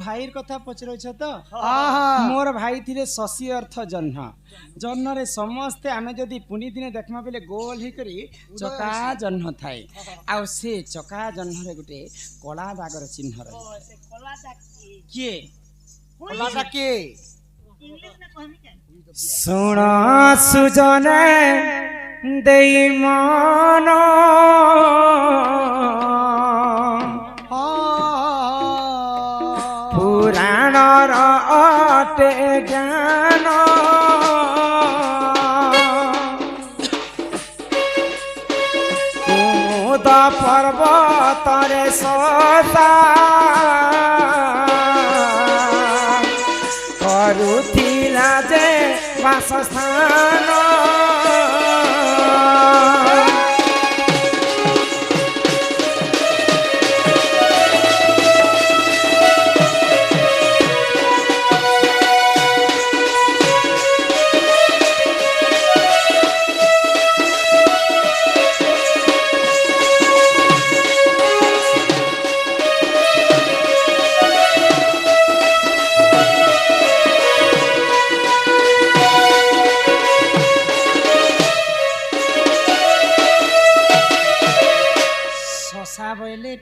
भाईर कथा पचरछ तो मोर भाई थिले शशि अर्थ जह्न जह्न रे समस्ते आमे जदी पुनी दिने देखमा बेले गोल ही करी चका जह्न थाए आ से चका जह्न रे गुटे कला दागर चिन्ह रहे से कला दाग के कला दाग के इंग्लिश में कहनी के सुना सुजने देई मन पुराण अटे ज्ञान कुमुद पर्वत रे सदा करुथिला जे वासस्थान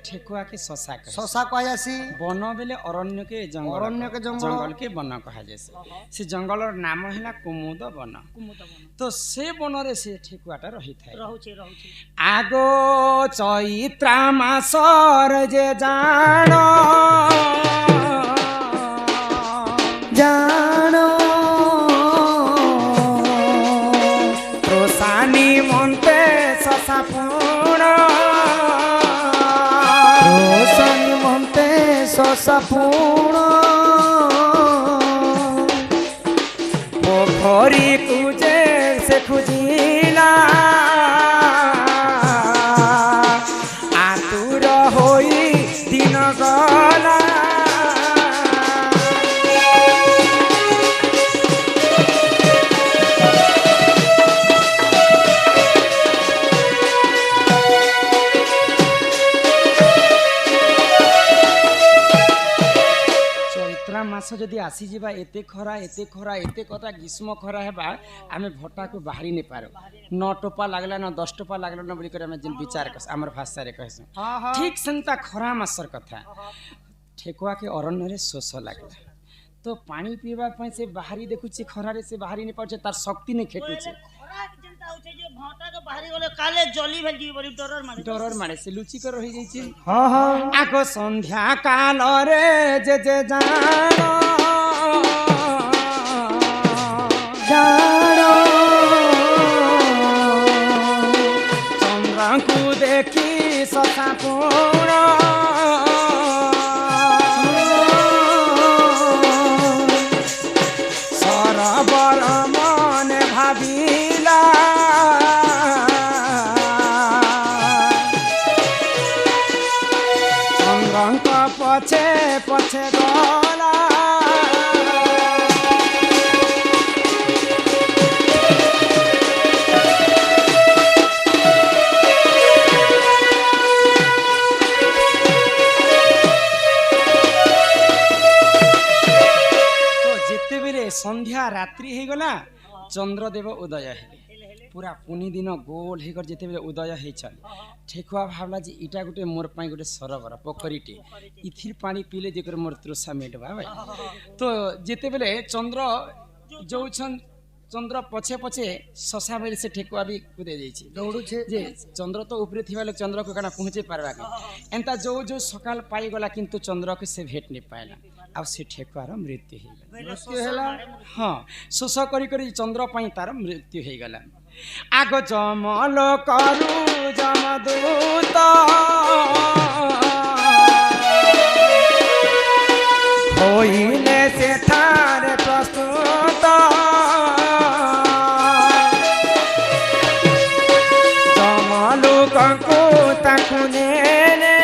ठेकुआ के शशा शशा कहसी वन बेले अरण्य के जंगल के वन कहा जैसे से जंगल नाम है कुमुद वन तो से वन रे से ठेकुआटा रही थाए आगो चैत्रा मासर जे जान रोसानी मनते शशा सपूर्ण पोखरी कुजे से खुजिला आतुर होई दिन गला मास जदि आसी जीवा एते खरा एते कथा ग्रीष्म खरा हेबा आमे भट्टा को बाहरी नहीं पारो 9 टोपा लागला न 10 टोपा लागला न बोली करे आमे जिन विचार कस हमर भाषा रे कहस ठीक संता खरा मासर कथा ठेकुआ के अरण्य रे शोष लागला तो पानी पीवा पय से बाहरी देखु छी खरा रे से बाहरी नहीं पड़े तार शक्ति नहीं खेटु छी खरा के जनता होचे जे भट्टा के बाहरी गले काले जली भेल जी बड़ी डरर मारे से लुची कर रही जाई छी आको संध्या काल रे जे जे जानो चंद्र को देखी शशा पूर्ण सरबर मन भाविला चंद्र पछे पछे गला संध्या रात्रि हो गला चंद्रदेव उदय है पूरा पुनी दिन गोल होकर जिते बेले उदय हो चल ठेकुआ भावला जे इटा गोटे मोर पाई गोटे सरोवर पोखरीटे इथिर पानी पीले जेकर मोर तृषा मेटबा भाई तो जिते बेले चंद्र जो चंद्र पछे पछे शशा बेले से ठेकुआ भी कूदे जाइए दौड़ू जे चंद्र तो ऊपर थी चंद्र को कना पहुँचे पार्बा के एंता जो जो सकाल पाई गला किंतु चंद्र के से भेट नहीं पाइला आ से ठेकुआर मृत्यु हो हाँ शोष करी चंद्र पाई तार मृत्यु हो गला आग जमल करू जमदूत होइले सेठार प्रस्तुत जमलु कंकु ताकु नेने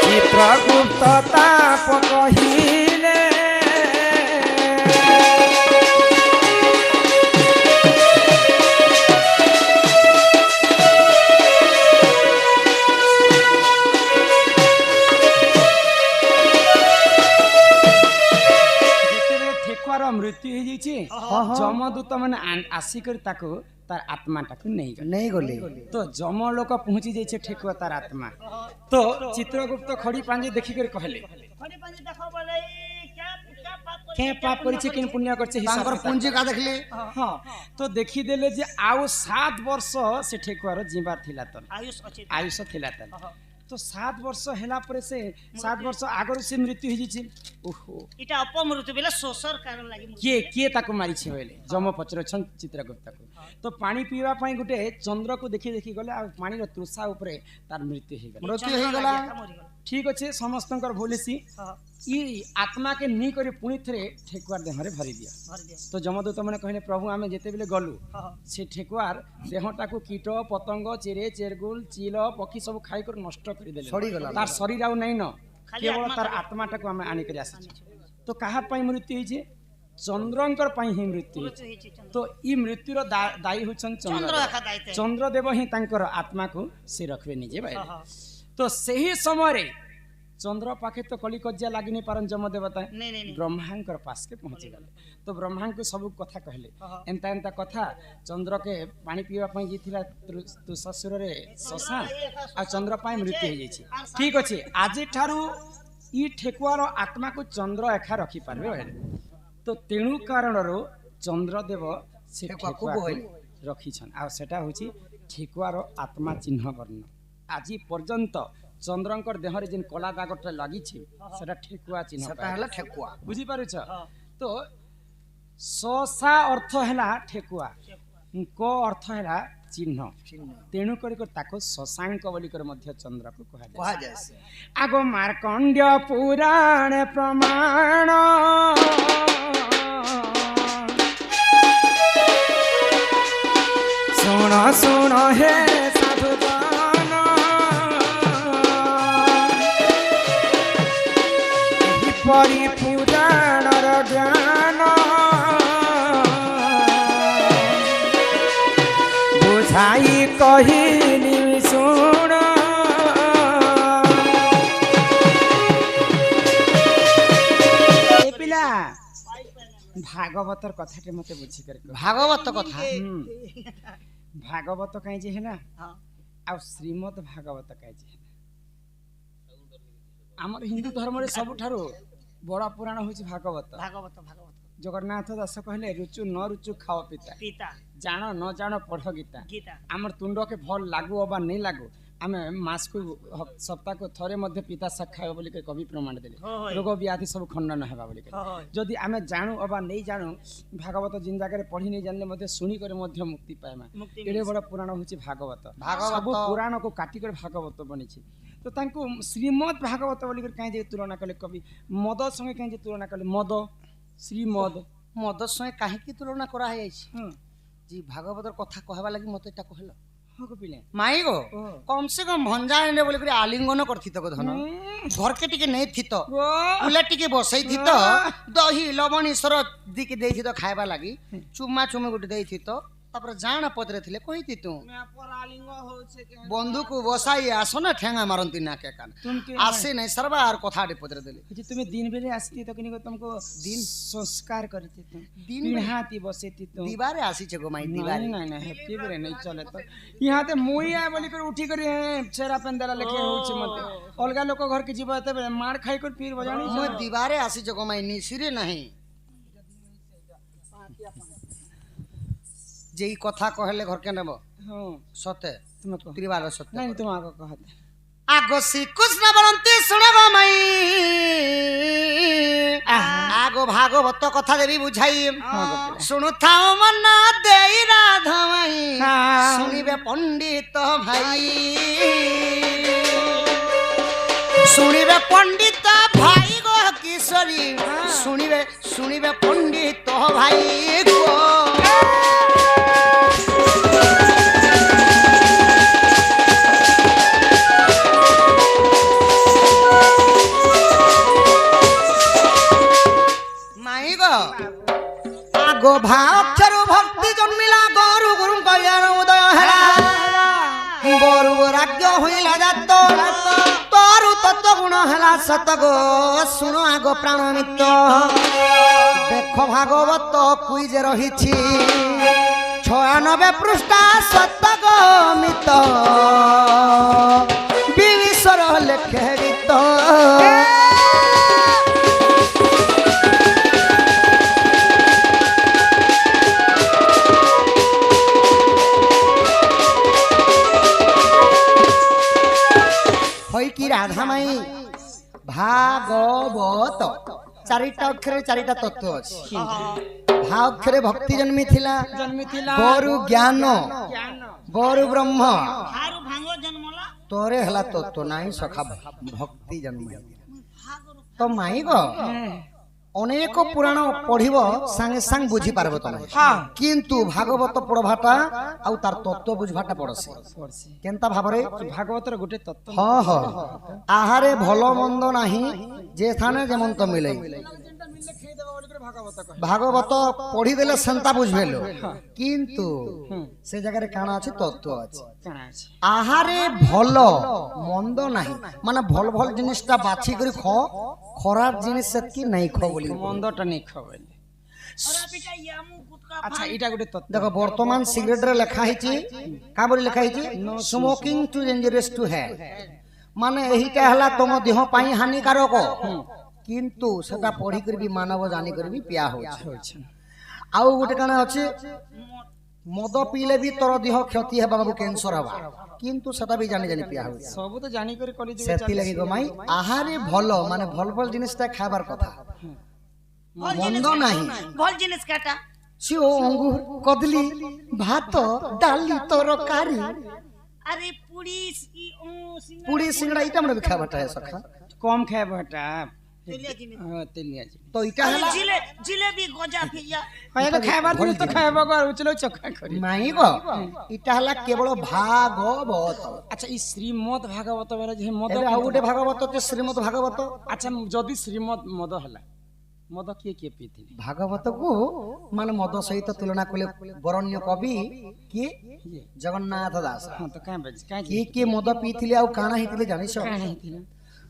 चित्रगुप्त ताप कहिले मृत्यु हो जाइए जमदूत मैंने आसिक तार आत्माटा को नहीं गले तो जम लोक पहुंची जाइए ठेकुआ तार आत्मा तो चित्रगुप्त खड़ी पांजे देखिक कहले क्या पाप करिছে किन पुण्य करছে हिसाब पूंजी का देखले हां तो देखि देले जे आउ 7 वर्ष से ठेकुआर जीवा थिला त आयुष थिला त तो 7 वर्ष हैला परे से 7 वर्ष आगर से मृत्यु हो जाइए ओहो इटा अपमृत्यु बेला शोषर कारण लागि के ताको मारी छे बेले जम पचर छन चित्रगुप्त को तो पानी पीवा पई गुटे चंद्र को देखि गले आ पानी रो तृषा ऊपर तार मृत्यु हो गला ठीक अच्छे समस्त भूलसी ई आत्मा के नी करे पुणी थे ठेकुआर देहरे भरी दिया तो जमदूत मैंने कहले प्रभु आमे जेते बेले गलु से ठेकुआर देहटा को कीट पतंग चेरे चेरगुल चील पक्षी सब खाई कर नष्ट कर देले तार शरीर आउ नहीं न केवल तार आत्माटा को आमे आनी कर आसी तो कहा पई मृत्यु होइछे चंद्रंकर पई ही मृत्यु होइछे तो ई मृत्युर दायी होछन चंद्रदेव ही तांकर आत्मा को से रखबे निजे भाई तो सही समय चंद्र पाखे तो कली कजिया लगी नहीं पारन जम देवता ब्रह्मांकर पास के पहुंची गले तो ब्रह्मा को सब कथा कहले एंता एंता कथा चंद्र के पानी पीवा पई जीथिला तु ससुर रे ससा आ चंद्र पाई मृत्यु हो जाइछि ठीक अछि आज ठारू ई ठेकुआर आत्मा को चंद्र एखा रखी पारबे तो तेणु कारण रो चंद्रदेव से ठेकुआ रखी छन आ सेटा होछि ठेकुआर आत्मा चिन्ह वर्ण आज पर्यंत चंद्रंकर देहर जेन कला दागटा लगी सेटा ठेकुआ चिन्ह सेटा हला ठेकुआ बुझी पारुछ तो ससा अर्थ हैला ठेकुआ को अर्थ हैला चिन्ह तेणु करी ताको शशांक बोली कर मध्य चंद्र को कहा जाय आगो मार्कंड्य पुराण प्रमाण सुनो सुनो हे साधुगण परी पुराण ज्ञान बुझाई कहिनी सुन पिला भागवतर कथा मते बुझी कर भागवत कथा भागवत कहीं जे है ना आ श्रीमद भागवत कहीं जे है आमर हिंदू धर्म रे सब ठारो बड़ा पुराण होछि भागवत भागवत भागवत जगन्नाथ दास कहले रुचु न रुचु खाओ पिता जान न जान पढ़ गीता आमर तुंड के भल लागू अबा नहीं लागू आमे मास को सप्ताह को थरे मध्य पिता शाक खाओ बोली के कवि प्रमाण देले रोग व्याधि सब खंडन हेबा बोली के जदि आमे जानू अबा नहीं जानू भागवत जिन जगह पढ़ी नहीं जानले मध्य सुनी करे मध्य मुक्ति पाएमा एडे बड़ा पुराण होछि भागवत सब पुराण को काटी कर भागवत बनी छी तो तांको श्रीमद भागवत बोली कर काहे जे तुलना कले कवि मद संगे काहे जे तुलना कले मद श्रीमद मद संगे काहे की तुलना करा है जी भागवतर कथा कहबा लागि मते ता कहलो हो पिले माई गो कम से कम भंजा एने बोली कर आलिंगन करथि तो धन घर के टिके नहीं थी तो उला टिके बसई थी तो दही लवण ईश्वर दिके देई थी तो खायबा लागि चुम्मा चुम्मा गुटे देई थी तो तापर जाना पदरे थिले कहिति तू मैं पर आलिंग होछे के बंधु को बसाई आसो ना ठेंगा मारंती ना के कान आसे नहीं सरबा और कथाडे पदरे देले जे तुमे दिन बेले आसी तो किनी को तुमको दिन संस्कार करती तू दिन पिहाती बसेती तू दीवारे आसी छे गो माई दीवारे नहीं नहीं हैप्पी बेरे नहीं चले तो यहां ते मुई आ बोली कर उठी कर चेहरा पेंदेला लेके होछ मते अलगा लोक घर के जीव ते मार खाई कर फिर बजानी मैं दीवारे आसी छे गो माई निसिरे नहीं जेई कथा कहले घर के नेबो हां सते तुम कह त्रिवार सते नहीं तुम आगो कहत आगो श्री कृष्ण बरंती सुनबो मई आगो भागवत कथा देवी बुझाई सुनु थाओ मन देई राधा मई सुनिबे पंडित भाई सुनिबे पंडित भाई गो किशोरी सुनिबे पंडित भाई गो आगो भाक्षरु भक्ति जन्मिला गुरु गुरु कल्याण उदय हला गुरु राज्य होइला जात तोरु तत्व गुण हला सत गो सुनो आगो प्राण नित्य देख ভাগবত কুইজ রহিছি 96 পৃষ্ঠা সত্যগমিত বিবিশ্বর লেখে গীত হইকি রাধামাই ভাগবত চারিটা অক্ষরে চারিটা তত্ত্ব আছে ভা অক্ষরে ভক্তি জন্মিছিলা বরু জ্ঞান বরু ব্রহ্ম তোরে হেলা তত্ত্ব নাই সখা ভক্তি জন্ম তো মাই গো অনেক পুরাণ পড়িব সাଙ୍ଗে সাং বুঝি পারব তুমি কিন্তু ভাগবত পড়ভাটা আউ তার তত্ত্ব বুঝভাটা পড়ছে কেনতা ভাবরে ভাগবতর গোটে তত্ত্ব আহারে ভালো মন্দ নাহি যে স্থানে যেমন তো মিলে ভাগবত পড়ি দেলে সেন্তা বুঝবেল কিন্তু সে জায়গায় কানা আছে তত্ত্ব আছে আহারে ভাল মন্দ নাহি মানে ভাল ভাল জিনিসটা বাছি করে খ খরাপ জিনিস সেতকি নাই খ বলি মন্দটা নেই খ বলি আচ্ছা এটা গোটে তত্ত্ব দেখো বর্তমান সিগারেটরে লেখা হইছে কা বলি লেখা হইছে smoking to dangerous to health মানে এইটা হলা তোম দেহ পাই হানিকারক কিন্তু সেটা পড়ি করবি মানব জানি করবি পিয়া হচ্ছে আউ গোটে কানা আছে মদ পিলে বি তোর দেহ ক্ষতি হেবা বাবু ক্যান্সার হবা কিন্তু সেটা বি জানি জানি পিয়া হচ্ছে সব তো জানি করে কলি সেতি লাগি গমাই আহারে ভাল মানে ভাল ভাল জিনিসটা খাবার কথা মন্দ নাই ভাল জিনিস কাটা সিও অঙ্গুর কদলি ভাত ডালি তরকারি আরে পুরি পুরি সিংড়া এটা আমরা খাবারটা সখা কম খাবারটা তেলিয়া জিনিস তেলিয়া জিনিস তো এটা হলা জিলেবি গজা ফিয়া হয় তো খাবার দিন তো খাইবা গো উচলো চক্কা করি নাই গো এটা হলা কেবল ভাগবত আচ্ছা এই শ্রীমদ ভাগবত বেলা যে মদ ଏବେ ଆଉ ଗୋଟେ ଭାଗବତ ଅଛି ଶ୍ରୀମଦ ଭାଗବତ আচ্ছা যদি শ্রীমদ মদ হলা মদ কিଏ କିଏ ପିଇଥିଲେ ଭାଗବତକୁ ମାନେ ମଦ ସହିତ ତୁଳନା କଲେ ବରଣ୍ୟ କବି କିଏ ଜଗନ୍ନାଥ ଦାସ ହଁ ତ କାଁ ବାଜି କାଁ କିଏ କିଏ ମଦ ପିଇଥିଲେ ଆଉ କାଣା ହେଇଥିଲେ ଜାଣିଛ କାଁ ହେଇଥିଲା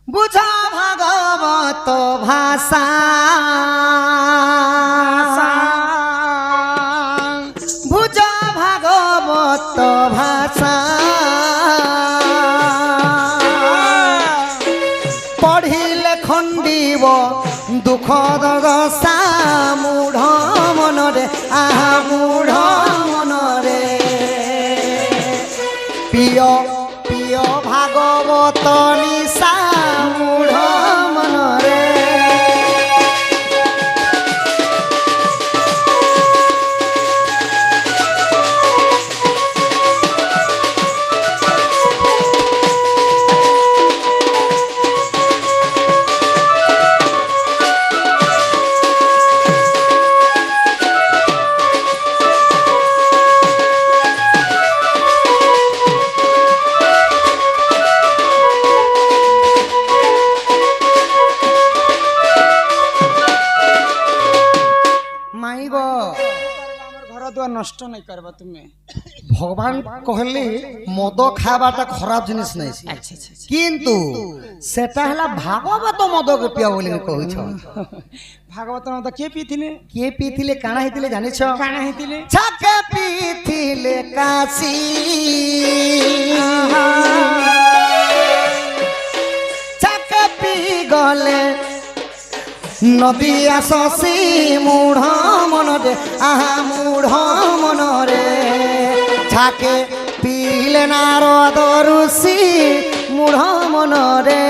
ବୁଝ ଭାଗବତ ଭାଷା ବୁଝ ଭାଗବତ ଭାଷା পঢ়িলে খণ্ডিব দুঃখ দশা মূঢ় মনরে আহা মূঢ় মনরে প্রিয় প্রিয় ভাগবত নিশা মূঢ় মনরে নষ্ট নাই করবা তুমি ভগবান কহলে মদ খাবাটা খারাপ জিনিস নাই আচ্ছা আচ্ছা কিন্তু সেটা হলা ভাগবত মদ পিয়া বলি কହୁଛ ভাগবত মদ কে পিথিলে কিଏ ପିଇଥିଲେ କାଣା ହେଇଥିଲେ ଜାଣିଛ କାଣା ହେଇଥିଲେ ଛାକେ ପିଇଥିଲେ କାଶୀ ଛାକେ ପିଇ ଗଲେ নদী আসি মূঢ় মনরে আহা মূঢ় মনরে ছাকে পিলে নারদ ঋষি মূঢ় মনরে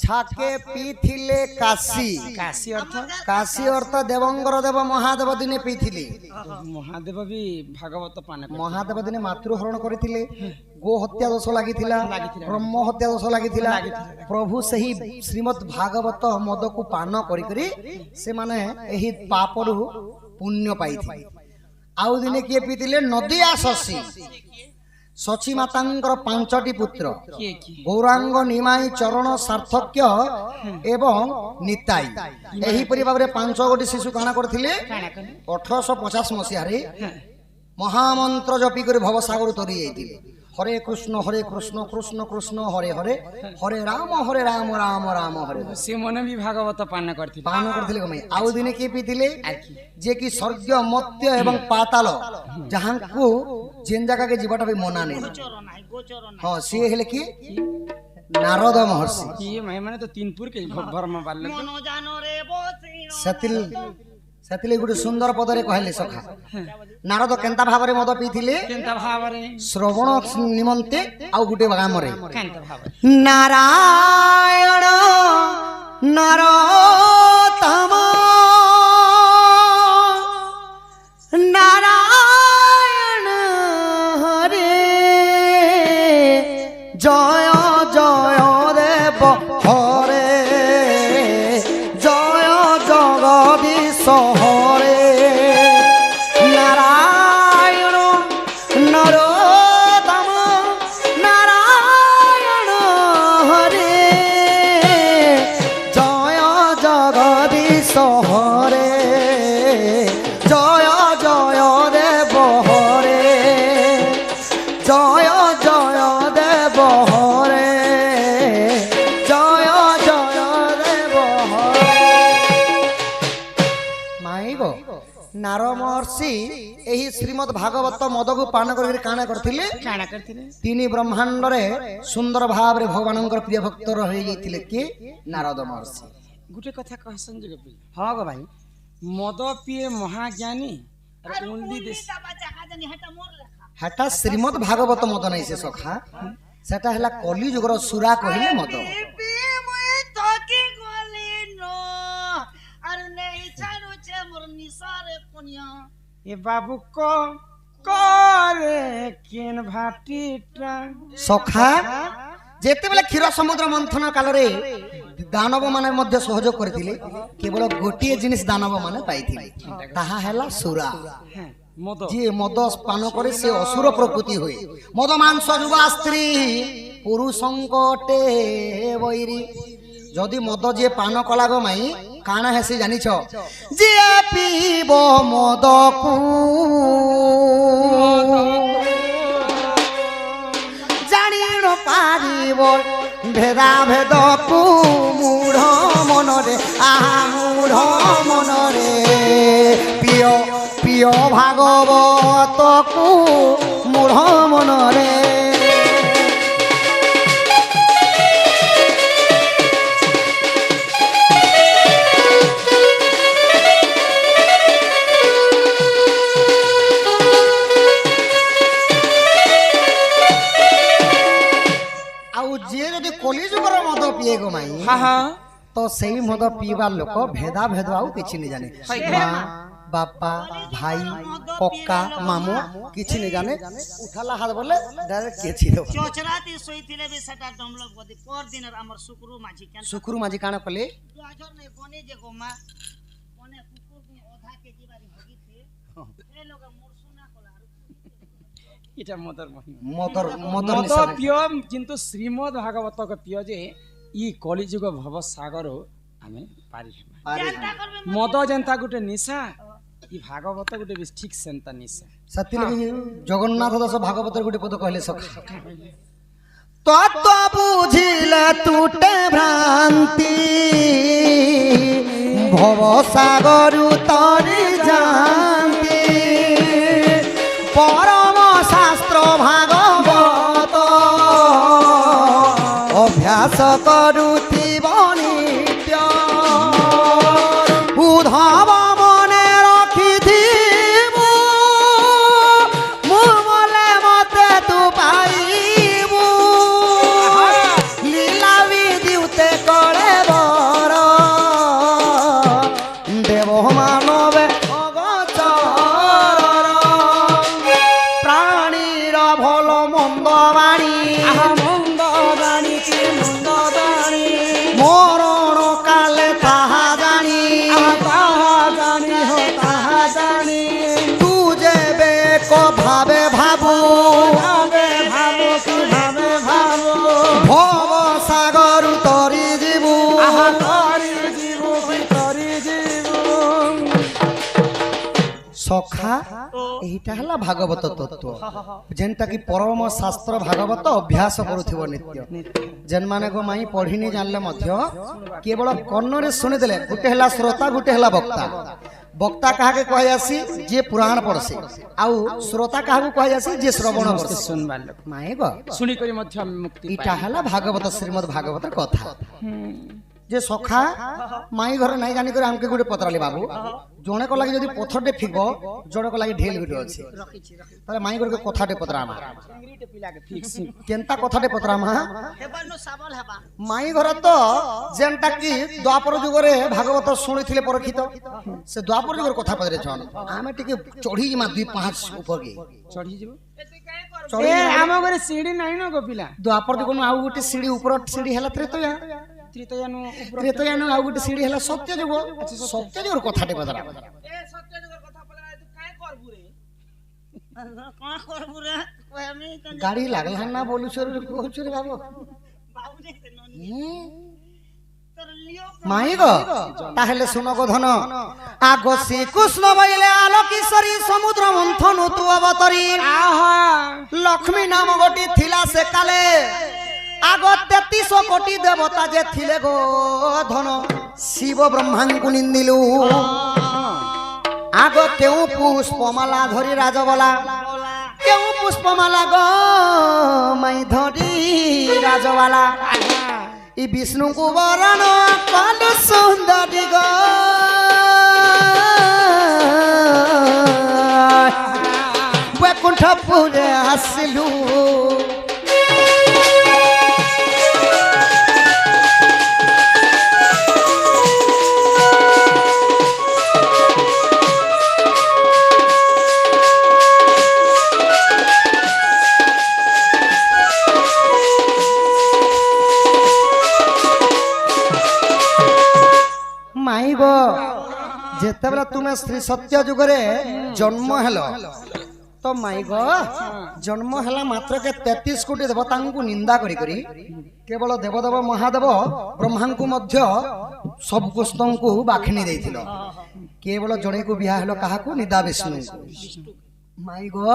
ছাকে পিথিলে কাশী কাশী অর্থ কাশী অর্থ দেবঙ্গর দেব মহাদেব দিনে পিথিলে মহাদেব বি ভাগবত পানে মহাদেব দিনে মাতৃহরণ করিଥିଲେ गो हत्या दोष लगी ब्रह्म हत्या दोष लगी प्रभु सही श्रीमद भागवत मद को पान करी से माने एही पापरु पुण्य पाई आउ दिने किए पीतिले नदिया शशी शची मातांकर 5टी पुत्र गौरांग निमाई चरण सार्थक्य एवं निताई एही परि भाबरे 5 गोटी शिशु काना करथिले 1850 मसिया रे महामंत्र जपी कर भवसागर तरी जाइतिले हरे कृष्ण कृष्ण कृष्ण हरे हरे हरे राम राम राम हरे से मन भी भागवत पान करथिले कमई आउ दिने के पीतिले जे कि स्वर्ग मत्य एवं पाताल जहां को जेन जगह के जीवाटा भी मना नहीं हां से हेले कि नारद महर्षि ये माने तो तीनपुर के भरमा बाल मनो जानो रे सतिल सतिले गुटे सुंदर पदरे कहले सखा नारद केंता भाबरे मद पीथिले केंता भाबरे श्रवण निमंते आउ गुटे गामरे केंता भाबरे नारायण नरोत्तम नारायण हरे जय जय देव हरे जय जगदीश हरे नारायण नरोत्तम नारायण हरे जय जगदीश हरे जय जय देव हरे जय जय देव हरे जय जय देव हरे माई गो नार महर्षि एही श्रीमद भागवत मद को पान कर काना करथिले तीन ब्रह्मांड रे सुंदर भाव रे भगवानंकर प्रिय भक्त रहि जाइथिले के नारद महर्षि गुटे कथा कहसन जग पे हां गो भाई मद पिए महाज्ञानी और ओनली दिस हटा श्रीमद भागवत मद नहीं से सखा सेटा हला कली जुगर सुरा कहिले मद ए बाबू को करे केन भाटीटा सखा जेते बेले क्षीर समुद्र मंथन काल रे दानव माने मध्य सहयोग करथिले केवल गोटिए जिनिस दानव माने पाइथिले ताहा हला सुरा मद जे मद पान करे से असुर प्रकृति होय मद मांस जुवा स्त्री पुरुषंकटे बैरी जदि मद जे पान कला गो माई काना हेसी जानि छ जे पीबो मद को जानि न पारिबो भेदा भेद को मूढ़ मन रे आहा मूढ़ मन रे पियो पियो भागवत को मूढ़ मन रे कलिजुगर मद पिए गो माई तो सही मद पीवा लोक भेदा भेद आउ किछि नहीं जाने माँ बापा भाई कक्का मामू किछि नहीं जाने उठाला हाथ बोले डायरेक्ट केछि दो चोचराती सोइथिले बे सेटा डमलक गदि पर दिन हमर सुकुरु माझी काना कले गाजर नै बने जे गोमा बने कुकुर नि आधा केजी बारी हगिथे ए लोग मुरसुना कलारु এটা মদর মহিমা মদর মদ পিও কিন্তু শ্রীমদ ভাগবত ক পিও যে ই কলিযুগ ভব সাগর আমি পারি মদ জেন্তা গুটে নিশা ই ভাগবত গুটে বেশ ঠিক সেন্তা নিশা সত্যি জগন্নাথ দাস ভাগবতের গুটে পদ কইলে সখা তত্ত্ব বুঝিলে তুটে ভ্রান্তি ভব সাগর তরি জান্তি পরম শাস্ত্র ভাগবত অভ্যাস করুথিব নিত্য উদ্ধব মনে রখিথিব মুমলে মতে তু পাইবু লীলা বিদ্যুতে করে বর দেব মানবে অগচর মন্দ বাণী আহা মন্দ বাণী কি মন্দ বাণী মরণ কালে তাহা জানি আহা তাহা জানি হো তাহা জানি তু যেবে ভাবে ভাবু ভাবে ভাবো কি ভাবে ভাবো ভব সাগর তরি ଯିବୁ আহা তরি জীবু কি তরি জীবু সখা এইটা হলা ভাগবত তত্ত্ব যেনটা কি পরম শাস্ত্র ভাগবত অভ୍ୟାସ କରୁଥିବ ନିତ୍ୟ ଯେନମାନେ ଗୋ ମାଇ ପଢିନି ଜାଣିଲେ ମଧ୍ୟ କେବଳ କର୍ଣ୍ଣରେ ଶୁଣିଦେଲେ ଗୋଟେ ହେଲା ଶ୍ରୋତା ଗୋଟେ ହେଲା ବକ୍ତା ବକ୍ତା କାହାକେ କୁହାଯାସି ଯିଏ ପୁରାଣ ପଢସି ଆଉ ଶ୍ରୋତା କାହାକୁ କୁହାଯାସି ଯିଏ ଶ୍ରବଣ କରସି শুনবার লোক ମାଇ ଗୋ শুনি করে মধ্যে আমি মুক্তি পাই ଏଇଟା ହେଲା ଭାଗବତ ଶ୍ରୀମଦ୍ ଭାଗବତର କଥା যে সখা মাই ঘরে নাই জানি করে আমাকে গোটে পতরালি বাবু জনে কো লাগি যদি পথরটে ফিকব জনে কো লাগি ঢেল গোটে আছে তাহলে মাই ঘরে কথাটে পতরামা চিংড়িটে পিলাকে ফিক্স কেনতা কথাটে পতরামা হেবানো সাবল হেবা মাই ঘরে তো যেনটা কি দ্বাপর যুগরে ভাগবত শুনিছিলে পরখিত সে দ্বাপর যুগর কথা পদরে ছন আমি টিকে চড়ি জিমা 2-5 উপরে চড়ি যাব চড়ি এ আম ঘরে সিঁড়ি নাই না গোপিলা দ্বাপর যুগনো আউ গোটে সিঁড়ি উপর সিঁড়ি হেলা ত্রেতয়া ত্রিতয়ানু উপর ত্রেতয়ানো আউ গোটে সিঁড়ি হেলা সত্য যুগ সত্য যুগর কথাটে পদরা এ সত্য যুগের কথা বলা তুই কাই করবু রে কোন করবু রে কই আমি গাড়ি লাগলা না বলুছ রে কହୁছ রে বাবু বাবু রে ননি তোর লিও মাই গো তাহলে শুনো গো ধন আগ শ্রীকৃষ্ণ বইলে আলোকেশ্বরী সমুদ্র মন্থন তু অবতরী আহা লক্ষ্মী নাম গোটি থিলা সে কালে আগ 33 কোটি দেবতা যে থিলে গো ধন শিব ব্রহ্মাঙ্কু নিন্দিলু আগ কেউ পুষ্পমালা ধরি রাজবলা কেউ পুষ্পমালা গো মাই ধরি রাজবালা ই বিষ্ণুଙ୍କୁ বরণ কলু সুন্দরী গো বৈকুণ্ঠপুরে আসিলু মাই গো যেତେବେଳେ ତୁମେ ଶ୍ରୀ ସତ୍ୟ ଯୁଗରେ ଜନ୍ମ ହେଲ ତ ମାଇ ଗো ଜନ୍ମ ହେଲା ମାତ୍ରକେ 33 କୋଟି ଦେବତାଙ୍କୁ ନିନ୍ଦା କରି କରି କେବଳ ଦେବଦେବ ମହାଦେବ ବ୍ରହ୍ମାଙ୍କୁ ମଧ୍ୟ ସବୁ କୃଷ୍ଣଙ୍କୁ ବାଖିନି ଦେଇଥିଲ କେବଳ ଜଣେକୁ ବିହା ହେଲ କାହାକୁ ନିଦା ବିଷ୍ଣୁଙ୍କୁ ମାଇ ଗো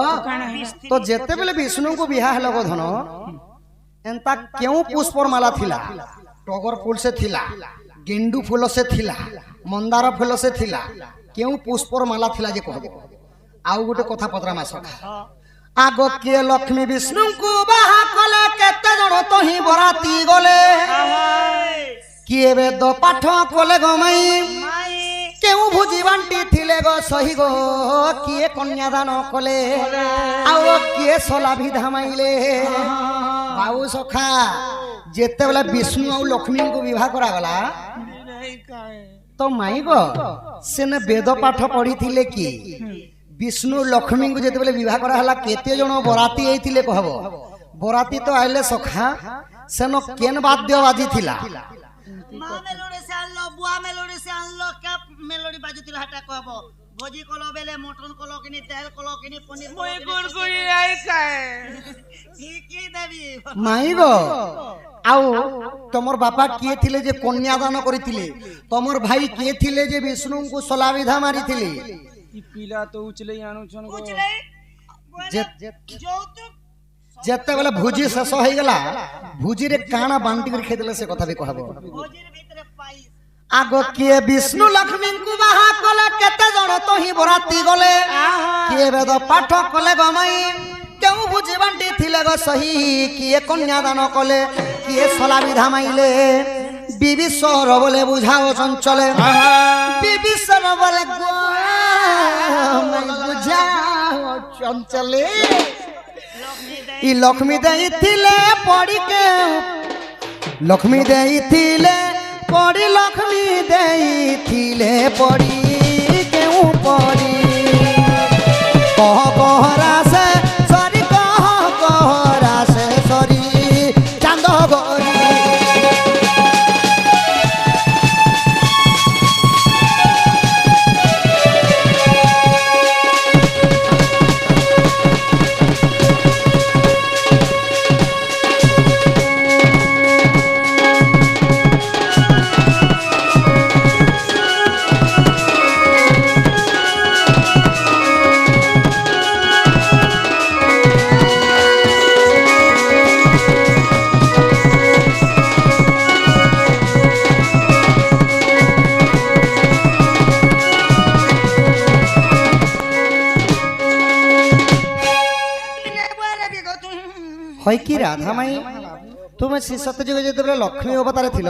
ତ ଯେତେବେଳେ ବିଷ୍ଣୁଙ୍କୁ ବିହା ହେଲ ଗୋ ଧନ ଏନ୍ତା କେଉଁ ପୁଷ୍ପର ମାଲା ଥିଲା ଟଗର ଫୁଲ ସେ ଥିଲା गेंडू फूल से थिला मंदार फूल से थिला केउ पुष्पर माला थिला जे कहबो आउ गोटे कथा पत्रा मास आगो के लक्ष्मी विष्णु को बाहा कले केते जण तो ही बराती गले किए वेद पाठ कले गमाई केउ भुजी बांटी थिले गो सही गो किए कन्यादान कले आउ किए सोला भी धामाइले बाबू सखा जेते बेला विष्णु और लक्ष्मी को विवाह करा गला तो माई गो सेने वेद पाठ पढ़ी थिले कि विष्णु लक्ष्मी को जेते बेले विवाह करा हला केते जण बराती आइथिले कहबो बराती तो आइले सखा सेनो केन वाद्य बाजी थिला মা মেলোডি সে আনলো বুয়া মেলোডি সে আনলো ক্যাপ মেলোডি বাজুতিল হাটা কহবো ভোজি কলো বেলে মটন কলো কিনি তেল কলো কিনি পনির মই গুড়গুড়ি আই খায় কি দেবি माई गो आउ तमर बापा किए थिले जे कन्यादान करिथिले तमर भाई किए थिले जे विष्णु को सोला विधा मारिथिले इ पिला तो उचले आनु छन गो বুঝলে जे যৌতুক जेते बेला भुजी शेष हो गला भुजी रे काना बांटी कर खेदेले से कथा भी कहबो ভোজির ভিতরে পাইস आगो किए विष्णु लक्ष्मी को बाहा कले केते जण तो ही बराती गले किए वेद पाठ कले गमाई केउ भुजी बांटी थिले गो सही किए कन्यादान कले किए सोला विधा माइले विविश्वर बोले बुझाओ चंचले विविश्वर बोले गो मैं बुझाओ चंचले इ लक्ष्मी देई थिले पड़ी के लक्ष्मी देई थिले पड़ी लक्ष्मी देई थिले पड़ी केउ पड़ी कह कहरा से सरी कह कहरा হয় কি রাধা মাই তুমি শ্রী সত্যযুগে যেতবে লক্ষ্মী অবতারে ছিল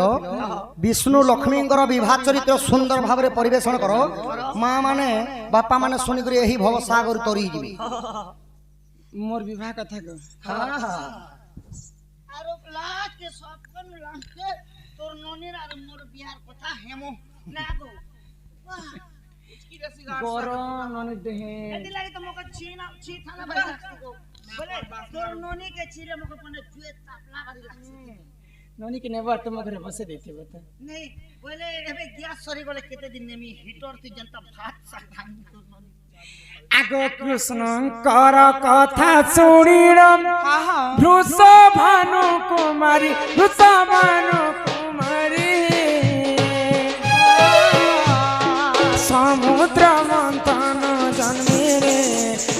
বিষ্ণু লক্ষ্মীঙ্কর বিবাহ চরিত্র সুন্দর ভাবে পরিবেশন কর মা মানে বাপা মানে শুনিকি এই ভবসাগর তরি যাবি মোর বিবাহ কথা কো আর লাস্ট সবকন লাস্ট তোর ননির আর মোর বিয়ার কথা হেমো না গো কি রসি গাছ গর ননি দেহে এদি লাগি তো মকে ছি থানা বাড়ি রাখছি গো বলে তোর ননি কে ছিরে মকে পনে জুয়ে তাপলা বাড়ি রাখছি ননি কে নেবার তুম ঘরে বসে দিতে বতা নেই বলে এবে গ্যাস সরি গলে কেতে দিন নেমি হিটর তি জনতা ভাত সা খাই তোর ননি আগো কৃষ্ণঙ্কর কথা শুনিল ভানু কুমারী ভানু কুমারী সমুদ্র মন্থন জন্মিরে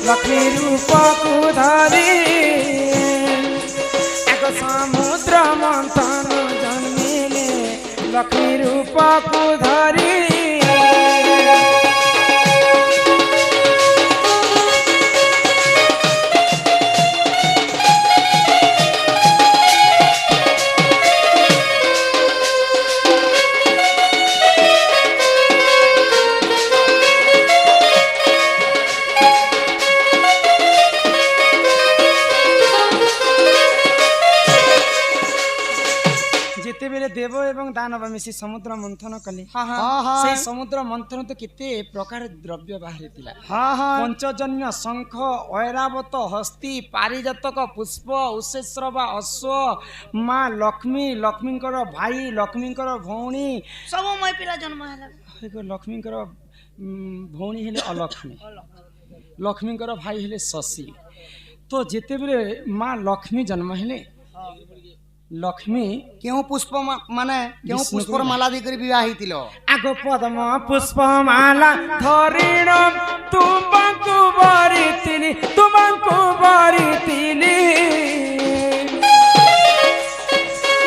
লক্ষ্মী রূপকু ধরি এক সমুদ্র মন্থন জন্মিরে লক্ষ্মী রূপকু ধরি দেব এবং দানব মিশি সমুদ্র মন্থন কলে সেই সমুদ্র মন্থন তো কেতে প্রকার দ্রব্য বাহারিলা পঞ্চজন্য শঙ্খ ঐরাবত হস্তি পারিজাতক পুষ্প উশেশ্রবা অশ্ব মা লক্ষ্মী লক্ষ্মীঙ্কর ভাই লক্ষ্মীঙ্কর ভৌণী ସବୁ মই ପିଲା ଜନ୍ମ ହେଲା ଲକ୍ଷ୍ମୀଙ୍କର ଭଉଣୀ ହେଲେ ଅଲକ୍ଷ୍ମୀ ଲକ୍ଷ୍ମୀଙ୍କର ଭାଇ ହେଲେ ଶଶୀ ତ ଯେତେବେଳେ ମା ଲକ୍ଷ୍ମୀ ଜନ୍ମ ହେଲେ লক্ষ্মী কেউ পুষ্প মানে কেউ পুষ্পর মালা দিয়ে বিবাহ হইছিল আগ পদ্ম পুষ্পমালা ধরিণ তোমাকে বরিতিলি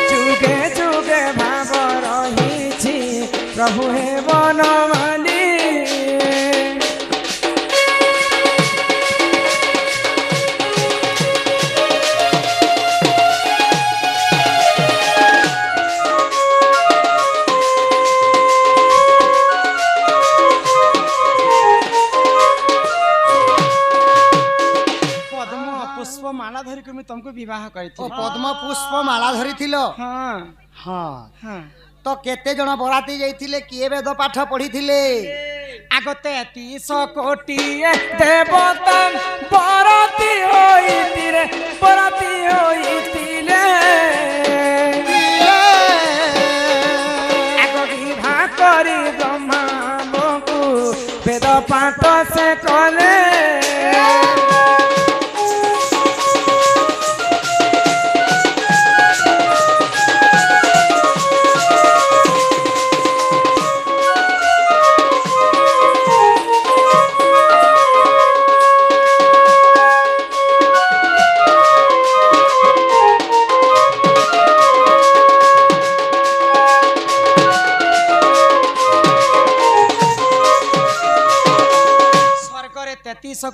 যুগে যুগে ভাব রহিছি প্রভু হে বনমালী মালা ধরি আমি তোমাকে বিবাহ করিছি পদ্ম পুষ্প মালা ধরিছিল হ্যাঁ হ্যাঁ হ্যাঁ তো কেতে জন বরাতি যাইছিলে কিয়ে বেদ পাঠ পড়িছিলে আগতে ৩০ কোটি দেবতা বরাতি হইতিরে আগ বিবাহ করি ব্রহ্মাবকু বেদ পাঠ সে কলে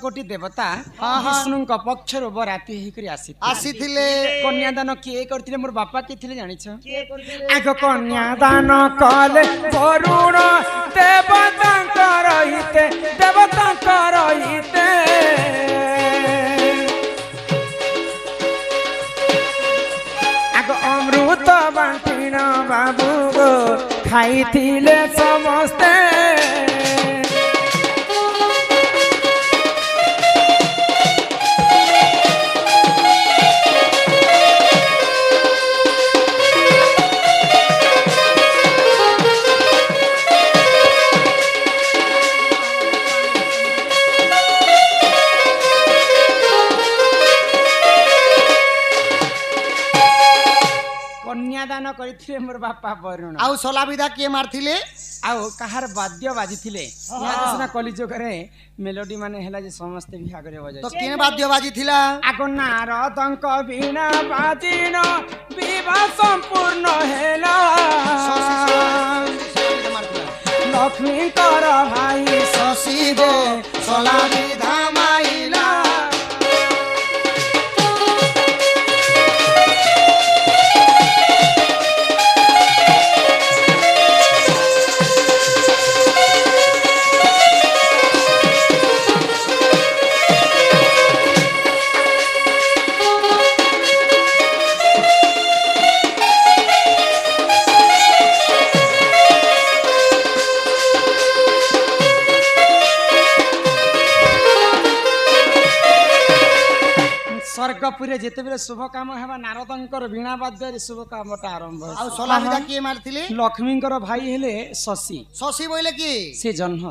কোটি দেবতা বিষ্ণুଙ୍କ পକ୍ଷରୁ ବରାତି ହେଇକରି ଆସିଥିଲେ କନ୍ୟାଦାନ କିଏ କରିଥିଲେ ମୋର ବାପା କିଏ ଥିଲେ ଜାଣିଛ ଆଗ କନ୍ୟାଦାନ କଲେ ବରୁଣ ଦେବତାଙ୍କର ହିତେ ଆଗ ଅମୃତ ବାଣ୍ଟିଣ ବାବୁ ଖାଇଥିଲେ ସମସ୍ତେ କନ୍ୟାଦାନ କରିଥିଲେ ମୋର ବାପା ବରୁଣ ଆଉ ସଲା ବିଧା କିଏ ମାରିଥିଲେ ଆଉ କାହାର ବାଦ୍ୟ ବାଜିଥିଲେ ସିନା କଲିଯୁଗରେ ମେଲୋଡି ମାନେ ହେଲା ଯେ ସମସ୍ତେ ବିଭାଗରେ ବଜାଇ ତ କିଏ ବାଦ୍ୟ ବାଜିଥିଲା ଆଗ ନାରଦଙ୍କ ବୀଣା ବାଜିଣ ବିବାହ ସମ୍ପୂର୍ଣ୍ଣ ହେଲା ଲକ୍ଷ୍ମୀଙ୍କର ଭାଇ ଶଶୀ ଦେ ସଲା ବିଧା ମାଇଲା ନାଗପୁରରେ ଯେତେବେଳେ ଶୁଭ କାମ ହେବା ନାରଦଙ୍କର ବୀଣା ବାଦ୍ୟରେ ଶୁଭ କାମଟା ଆରମ୍ଭ ଆଉ ସଲା ବିଦା କିଏ ମାରିଥିଲି ଲକ୍ଷ୍ମୀଙ୍କର ଭାଇ ହେଲେ ଶଶୀ ଶଶୀ ବୋଇଲେ କି ସେ ଜହ୍ନ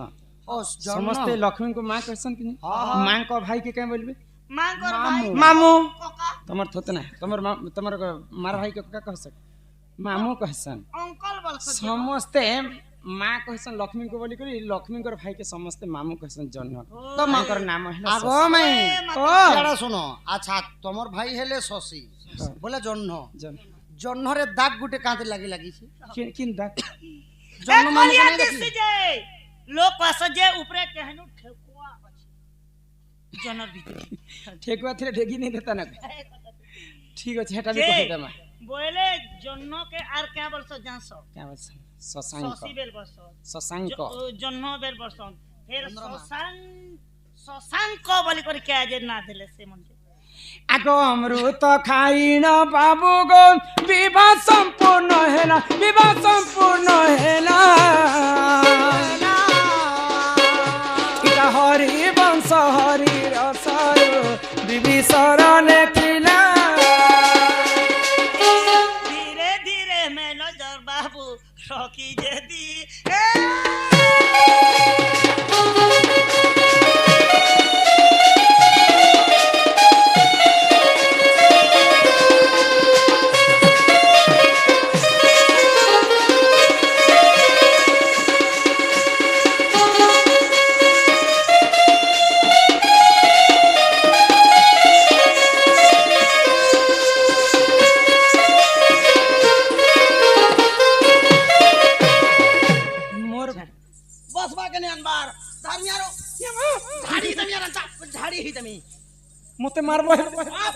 ଓ ସମସ୍ତେ ଲକ୍ଷ୍ମୀଙ୍କୁ ମା କହିସନ୍ କି ମାଙ୍କ ଭାଇ के कहीं बोलबे ମାଙ୍କର ଭାଇ मामू କକା तमर थोत ना तमर मार भाई के का कहसन मामू कहसन ଅଙ୍କଲ ବୋଲସ ସମସ୍ତେ ମା कहसन लक्ष्मी को बोली करी लक्ष्मीଙ୍କର भाई के ସମସ୍ତେ ମାମୁ कहसन ଜହ୍ନ तो ମାଙ୍କର ନାମ ହେଲା আগো ଶଶୀ। ମାଇ ଓ ଏଡା ଶୁଣ ଆଚ୍ଛା ତମର ଭାଇ ହେଲେ ଶଶୀ ବୋଲେ ଜହ୍ନ ଜହ୍ନ ଜହ୍ନରେ ଦାଗ ଗୋଟେ କାଁତେ ଲାଗିଛି କିନ୍ ଦା ଜହ୍ନ ମାନେ କଲିଆ କଣ ଦେଖି ଦିଶି ଯେ ଲୋକ ଆସ ଯେ উপরে কেহনু ঠেকুয়া আছে জনর ভিতরে ठेकुआ थे ढेगी नहीं देता ना ठीक আছে হেটা भी যে কই দেমা বলে জন্য কে আর কে বলছ জানছ क्या बोल शशांक শশী বেল বলছ शशांक জন্য বেল বলছ ফের শশাঙ্ক বলি করে কে যে না দিলে সে মনে आगो अमृत खाइन बाबू गो विवाह संपूर्ण हेला विवाह संपूर्ण हेला इटा हरि वंश हरि रसर विभीषण लेखिला धीरे धीरे मैं नजर बाबू रखी जे दी मोर बसवा के नहीं अनबार धर्मियारो झाड़ी धर्मियारो झाड़ी ही तमी मते मारबो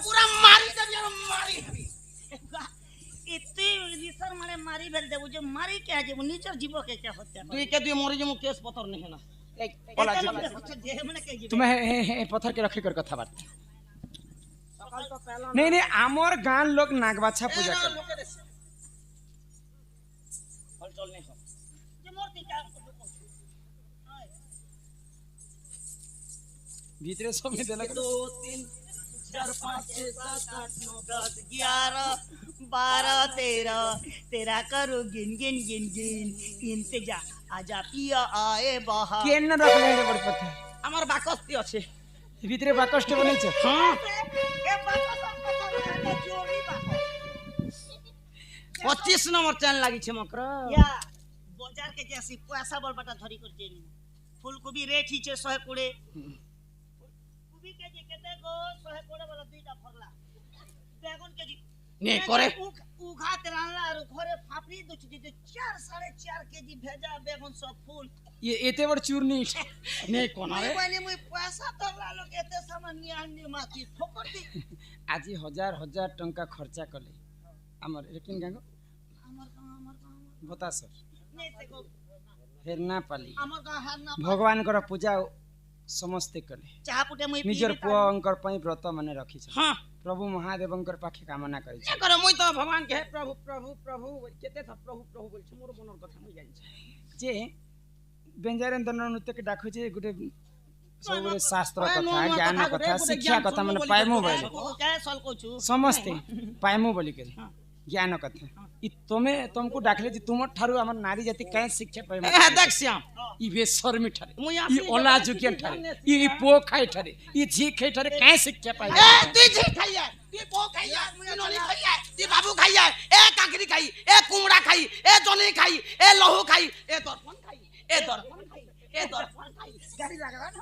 पूरा मारी धर्मियारो मारी इतनी रिसर मारे मारी भेल देबो जे मारी के जे निचर जीव के क्या हत्या তুই কে তুই মরে যে কেস পতর নেই না बोला जे मने के जीव तुम्हें हे पत्थर के रखे कर कथा बात नहीं नहीं आमर गान लोग नागबाछा पूजा कर चल नहीं हो जे मूर्ति का भीतरे सब में देलक 2 3 4 5 6 7 8 9 10 11 12 13 तेरा करो गिन गिन गिन गिन इंतजा आजा पिया आए बाहर केन न रखले रे बड़ पत्थर আমার বাকস্তি আছে भीतरे बाकष्ट बनेछ হ্যাঁ এ বাকস জোরি বাকস 25 নম্বর চ্যানেল লাগিছে মকর या बाजार के जैसी पैसा बलबटा धरी कर देनी फूलकोबी रेट ही छे 100 कोड़े कोबी के जी केते गो 100 कोड़े वाला दुईटा फरला बैगन के जी নে করে उघा तेरानला और घरे फाफड़ी दुछ जे 4 4.5 केजी भेजा बेगन सब फूल ये एते बड़ चूरनी নে কোন রে बने मुई पैसा तो लालो केते सामान नियानी माती ठोकर दी आज हजार हजार टंका खर्चा कले हमर लेकिन गांगो हमर बता सर नहीं से को फेर ना पाली हमर का हाथ ना भगवान कर पूजा समस्ते कले चाह पुटे मुई निजर पुअंकर पई व्रत माने रखी छ हां प्रभु महादेवंकर पाखे कामना करै छ নে করে মুই তো ভগবান কে প্রভু প্রভু প্রভু কেতে তো প্রভু প্রভু বলছি মোর মনের কথা মুই জানি जे व्यंजन नृत्य के डाकु जे गुटे सबरे शास्त्र कथा ज्ञान कथा शिक्षा कथा माने पाइमु बोले क्या सॉल्व कोछु समस्ते पाइमु बोली करे ज्ञान कथा इ तुमको डाकले जे तुम ठारू हमर नारी जाति काहे शिक्षा पाइमु এ দেখ শ্যাম इ बेशर्मी ठारे मुई इ ओला जुकियन ठारे इ पो खाइ ठारे इ झी खाइ ठारे काहे शिक्षा पाइमु এ তুই ঝি খাইয়া তুই বউ খাইয়া তুই নলি খাইয়া তুই বাবু খাইয়া এ কাকরি খাই এ কুমড়া খাই এ জনি খাই এ লহু খাই এ দর্পণ খাই এ দর্পণ খাই এ দর্পণ খাই গাড়ি লাগলা না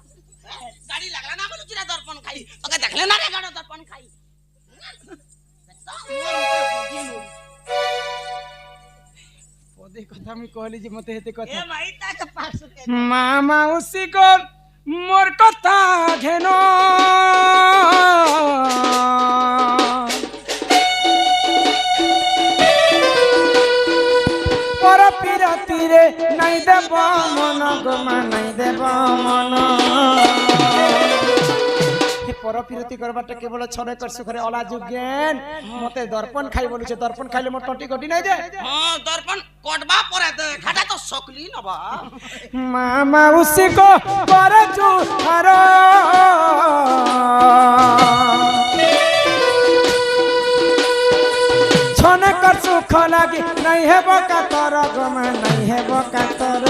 গাড়ি লাগলা না বলু চিরা দর্পণ খাই ওকে দেখলে না রে গাড়ি দর্পণ খাই पदे कथा मी कहली जे मते हेते ए कथा भाई ता के पास के मामा उसी को मोर कथा घेनो पर पिरती रे नहीं देव मन गोमा नहीं देव मन पर पिरती करबाटा केवल छड़े कर सुखरे अला जुगेन मते दर्पण खाई बोलु छे दर्पण खाइले मोर टटी गडी नहीं दे हां दर्पण कटबा परे दे खाटा तो सकली न बा मामा उसी को पर जो हरो सुख लगी नहीं है कातर गम नहीं है कातर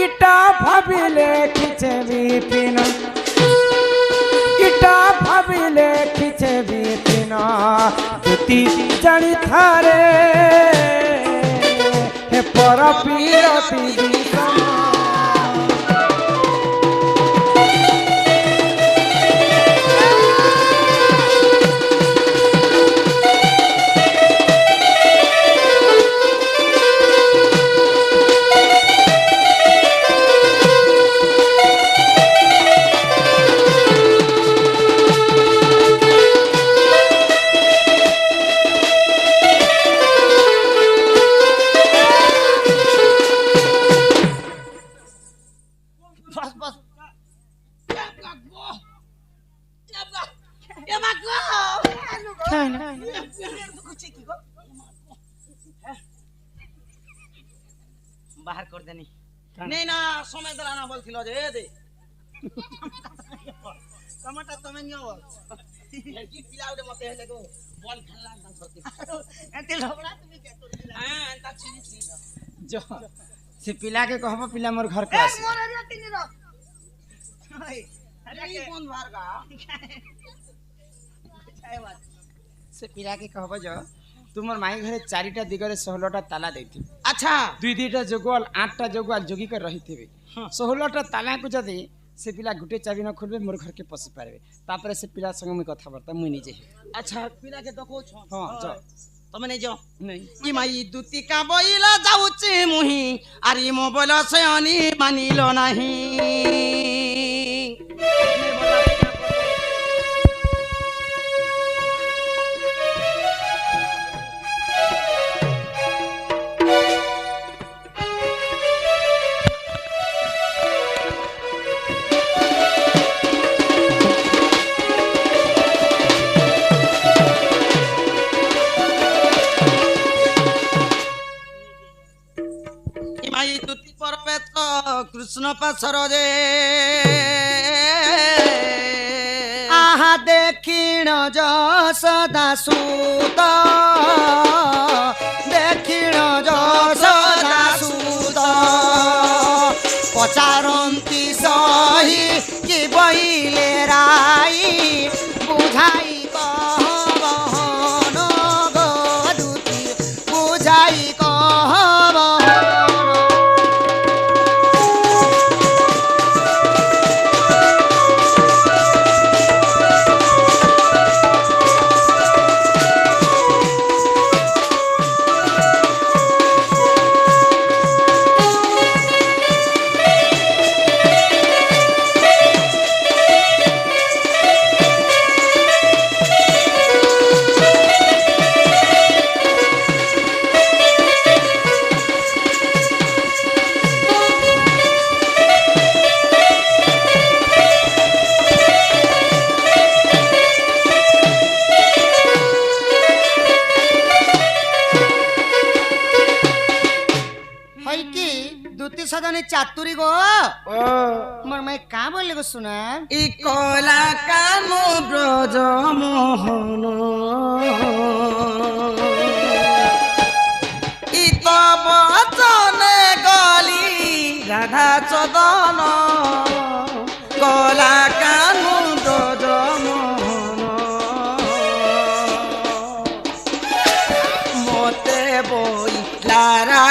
इटा भाविले खिचे विपिन इटा भाविले खिचे विपिन दुती जानी थारे हे पर पीरती विषम बस बस ए बागो बाहर कर देनी नहीं ना समय दलाना बोलथिल जे ए दे टमाटर तमे नियो लड़की पिलाउ दे मते हेले गो बॉल खेलला ना करती एते लबड़ा तुमी के तो हां अंता छिनी जो से पिला के कहबो पिला मोर घर के आसे मोर रे तिनी रो अरे कौन बाहर का काय बात से पिला के कहबो जो तुमर माई घरे चारिटा दिगरे 16टा ताला देथि अच्छा दुई दुईटा जोगल 8टा जोगल जोगी कर रहिथिबे 16टा ताला को जदी से पिला गुटे चाबी न खोलबे मोर घर के पसी पारबे तापर से पिला संग में कथा बर्ता मुई निजे अच्छा पिला के देखो छ हां जा तमे नहीं जाओ नहीं ई माई दुती का बोइला जाउची मुही आरी मोबाइल से अनि मानिलो नाही कृष्ण पासर जे आहा देखिण जसदा सूत देखिण जसदा सूत पचारंती सही कि बइले राई बुझाई कहबहन गदुती बुझाई चातुरी गो मोर मैं का बोले गो सुना ई कोला कानो ब्रज मोहन ई तो बचने गली राधा चदन कोला कानो ब्रज मोहन मोते बोई लारा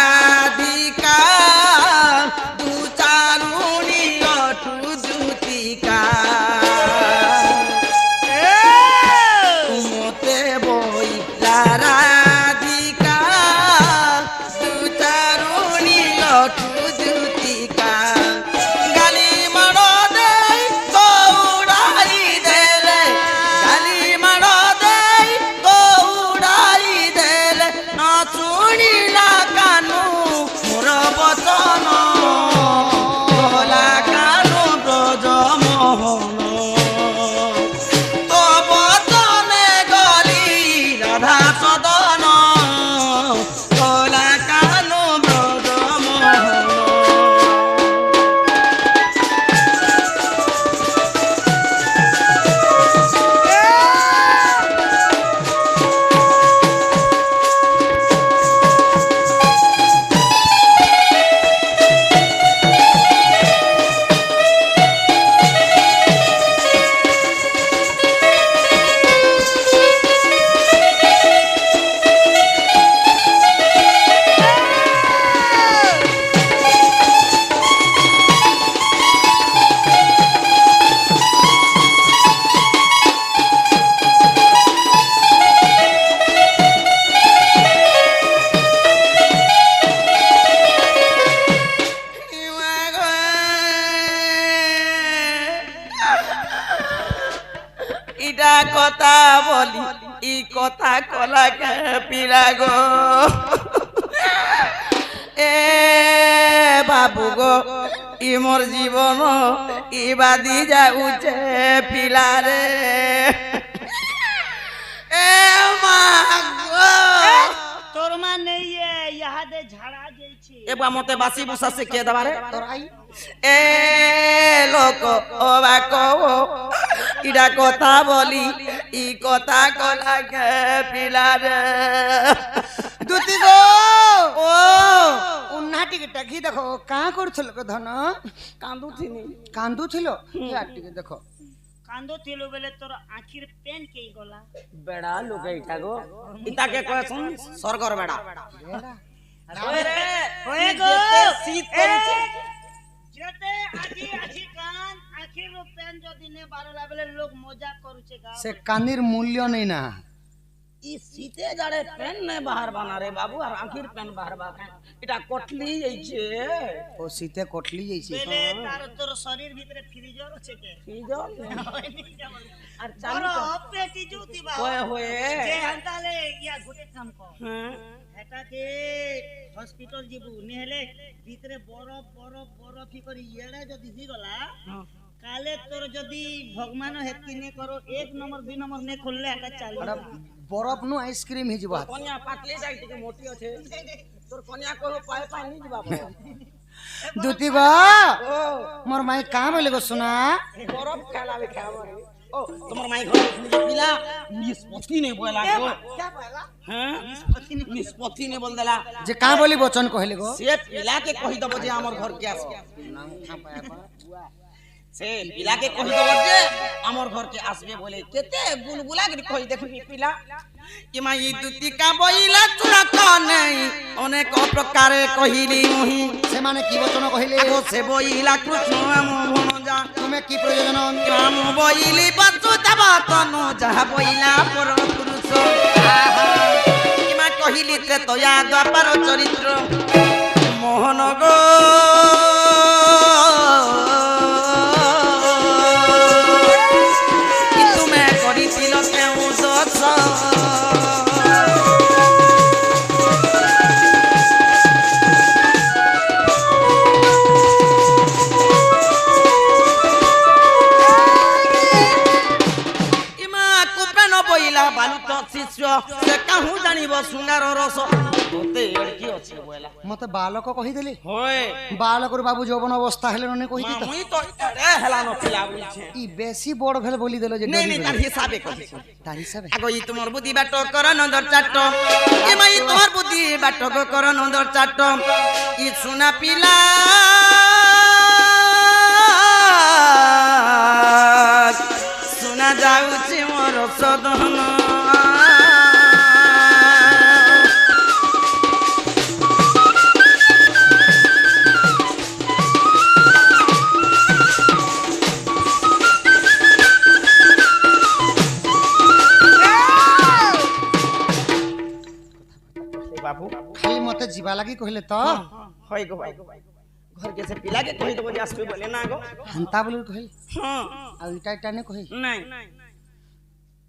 कानू বলি ই কথা কলাকে পিলা গো এ বাবু গো ই মোর জীবন ই বাদি যাউছে পিলারে এ মা গো তোর মা নেই ইহাদে ঝাড়া যাইছি এবার মতে বাসি বসাছে কে দেবারে তোর আই এ লোক ও বা কও ইডা কথা বলি ই কথা কলাকে পিলারে দুতি গো ও উন্না টিকে টাকি দেখো কাঁ করছিল গো ধন কান্দুথিনি কান্দুছিল ইয়া টিকে দেখো কান্দো থিলু বেলে তোর আখির পেন কেই গলা বেড়া লোক এইটা গো ইতাকে কয় শুন স্বর্গর বেড়া হয়ে গো শীত এ, করিছে যেতে আখি আখি কান আখির পেন যদি নে বারলা বেলে লোক মজা করুছে গা সে কানির মূল্য নেই না ই শীতে যারে পেন নে বাহার বানা রে বাবু আর আখির পেন বাহার বানা এটা কটলি এইছে ও শীতে কটলি যাইছে বেলে তার তোর শরীর ভিতরে ফ্রিজর আছে কে কি জল আর চালু বড় পেটি জুতি বা হয়ে হয়ে যে হান্তালে ইয়া গোটে কাম কর হ্যাঁ এটাকে হসপিটাল ଯିବୁ নেহলে ভিতরে বরফ বরফ বরফ হি করি ইয়েড়া যদি হি গলা কালে তোর যদি ভগবান হেতি নে করো 1 নম্বর 2 নম্বর নে খুললে এটা চালু বরফ নু আইসক্রিম হে ଯିବ কন্যা পাতলি যাই ଟିକେ মোটি আছে তোর কন্যা কহ পায় পায় নি দিবা বড় দুতি গো ও মোর মাই কাঁ বলে গো শোনা বরফ খেলাবে খাবার ও তোমার মাই ঘর পিলা নিষ্পত্তি নেই বলা গো হ্যাঁ নিষ্পত্তি নেই বল দেলা যে কাঁ বলি বচন কহিলে গো সে পিলাকে কহি দব যে আমার ঘর কে আসবে সে পিলাকে কহি দব যে আমার ঘর কে আসবে বলে কেতে বুলবুলা করে কহি দেখবি পিলা কি মা ই দুতিকা বইলা চুড়া কনেই অনেক প্রকারে কহিলি মুহি সেমানে কি বচন কহিলে আগো সে বইলা কৃষ্ণ আম ভনজা তুমি কি প্রয়োজন রাম বইলি বচু দেব তনু যাহা বইলা পর পুরুষ কি মা কহিলি ত্রেতয়া দ্বাপর চরিত্র মোহন গো কি তুমি করিছিল কেউ দোষ বালুত শিষ্য সে কাহু জানিব সুনার রস তোতে এড়কি আছে বলা মতে বালক কহিদেলি হয় বালকর বাবু যৌবন অবস্থা হেলে ননে কহি দিত মুই তো এড়ে হেলা নথিলা বুঝছে ই বেশি বড় ভেল বলি দেলো যে নেই ডরি নেই তার গলি। হিসাবে কহিছে তার হিসাবে আগো ই তোমার বুদ্ধি বাট কর নন্দর চাট এ মাই তোমার বুদ্ধি বাট কর নন্দর চাট ই সুনা পিলা সুনা যাଉଛି মোর সদন বাবু খালি মতে ଯିବା লাগি কহিলে তো হয় গো ভাই ঘর কে সে পিলাকে কহি দেব যে আসবে বলে না গো হান্তা বলি কহিল হ্যাঁ আর ইটা ইটা নে কহি নাই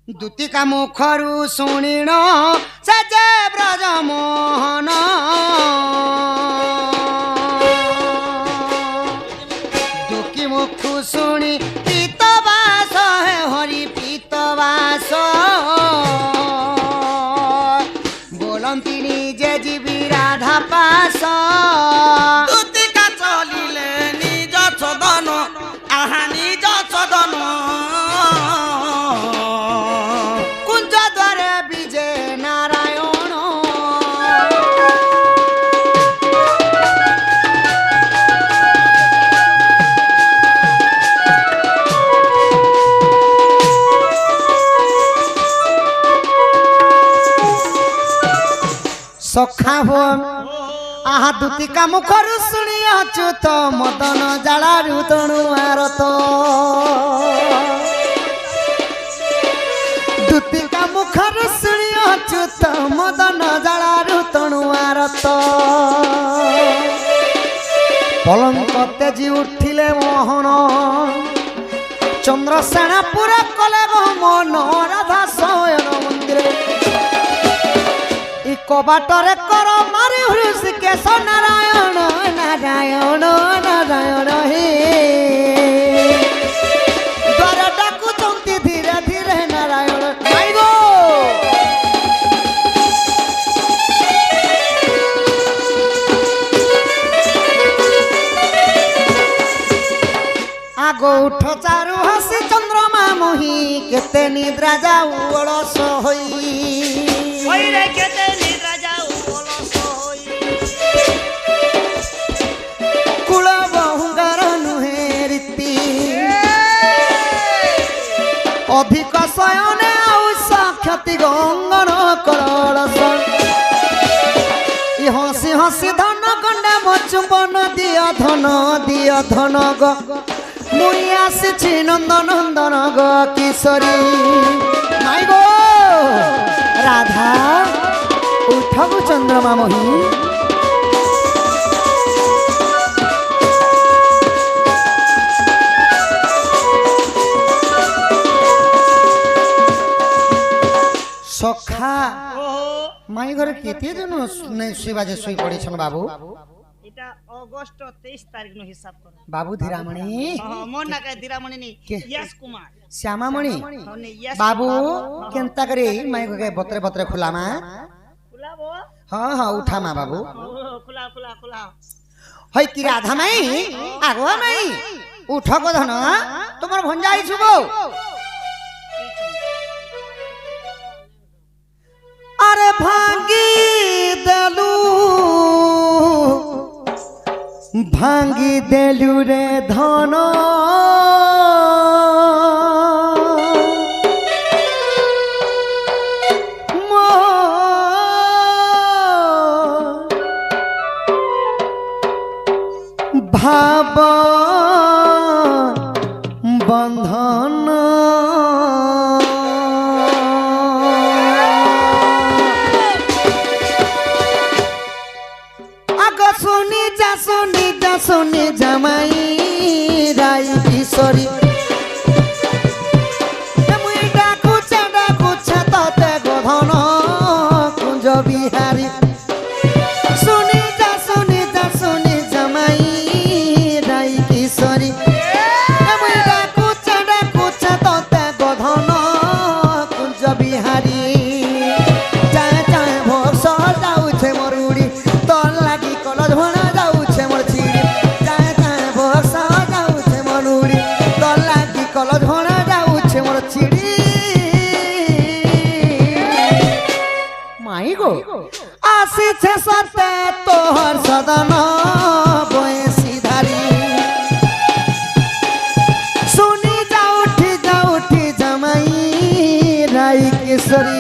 দুতিকা মুখରୁ ଶୁଣିଣ ସେ ଯେ ବ୍ରଜ ମୋହନ ଦୁଃଖୀ ମୁଖୁ ଶୁଣି ପିତବାସ ହେ ହରି ପିତବାସ ବୋଲନ୍ତିନି ଯେ ଯିବି ରାଧା ପାସ দুতিকা চলিলে নিজ সদন আহা নিজ সদন কুঞ্জ দ্বারে বিজে নারায়ণ সখা ভোন আহা দুতিকা মুখରୁ ଶୁଣି ଅଚ୍ୟୁତ ମଦନ ଜାଳାରୁ ତଣୁ ଆରତ ଦୁତିକା ମୁଖରୁ ଶୁଣି ଅଚ୍ୟୁତ ମଦନ ଜାଳାରୁ ତଣୁ ଆରତ ପଲଙ୍କ ତେଜି ଉଠିଲେ ମୋହନ ଚନ୍ଦ୍ରସେନା ପୁରା କଲେ ମନ ରାଧା ଶୟନ কবাটরে কর মারি হৃষিকেশ নারায়ণ নারায়ণ নারায়ণ হে দ্বার ডাকুচন্তি ধীরে ধীরে নারায়ণ নাই গো আগ উঠ চারু হাসি চন্দ্রমা মোহি কেতে নিদ্রা যাও অলস হই ওই রে কেতে নিদ্রা যাও অলস হই কুল বহুঙ্গার নুহে রীতি অধিক শয়নে আউষ ক্ষতি গঙ্গন করস ই হসি হসি ধন কন্ডা মচুম্বন দিয় ধন গ মুই আসিছি নন্দনন্দন গ কিশোরী নাই গো রাধা উঠবু চন্দ্রমা মোহি সখা মাই ঘরে কেতে জন শুইবাজে শুই পড়েছেন বাবু এটা অগস্ট 23 তারিখ নো হিসাব করো বাবু ধীরামণি মন না কায় দিরামণি নি কে? ইয়াস কুমার শ্যামামণি হনে ইয়াস বাবু কেনতা করে মাই ঘরে বতরে বতরে খোলামা খুলাবো হ্যাঁ হ্যাঁ উঠামা বাবু খুলা খুলা খুলা হই কি রাধা মাই আগুয়া মাই উঠ গো ধন তোমার ভঞ্জা আইছু গো আরে ভাঙ্গি দেলু রে ধন ভাব বন্ধন আগ শুনি জামাই রাই কিশোরী মুই ডাকুছে ততে গোধন কুঞ্জ বিহারী শুনি জামাই রাই কিশোরী মুই ডাকুছে ততে গোধন কুঞ্জ বিহারী চায় চায় ভোর যাউছে মোর উড়ি তোর লাগি কলজ ভরা যাউছে মোর চিড়ি চায় চায় ভোর যাউছে মোর উড়ি তোর লাগি কলজ ভরা যাউছে মোর চিড়ি মাই গো আসিছে সতে তোহর সদন বয়সী ধারি শুনি যাউঠি জামাই রাই কিশোরী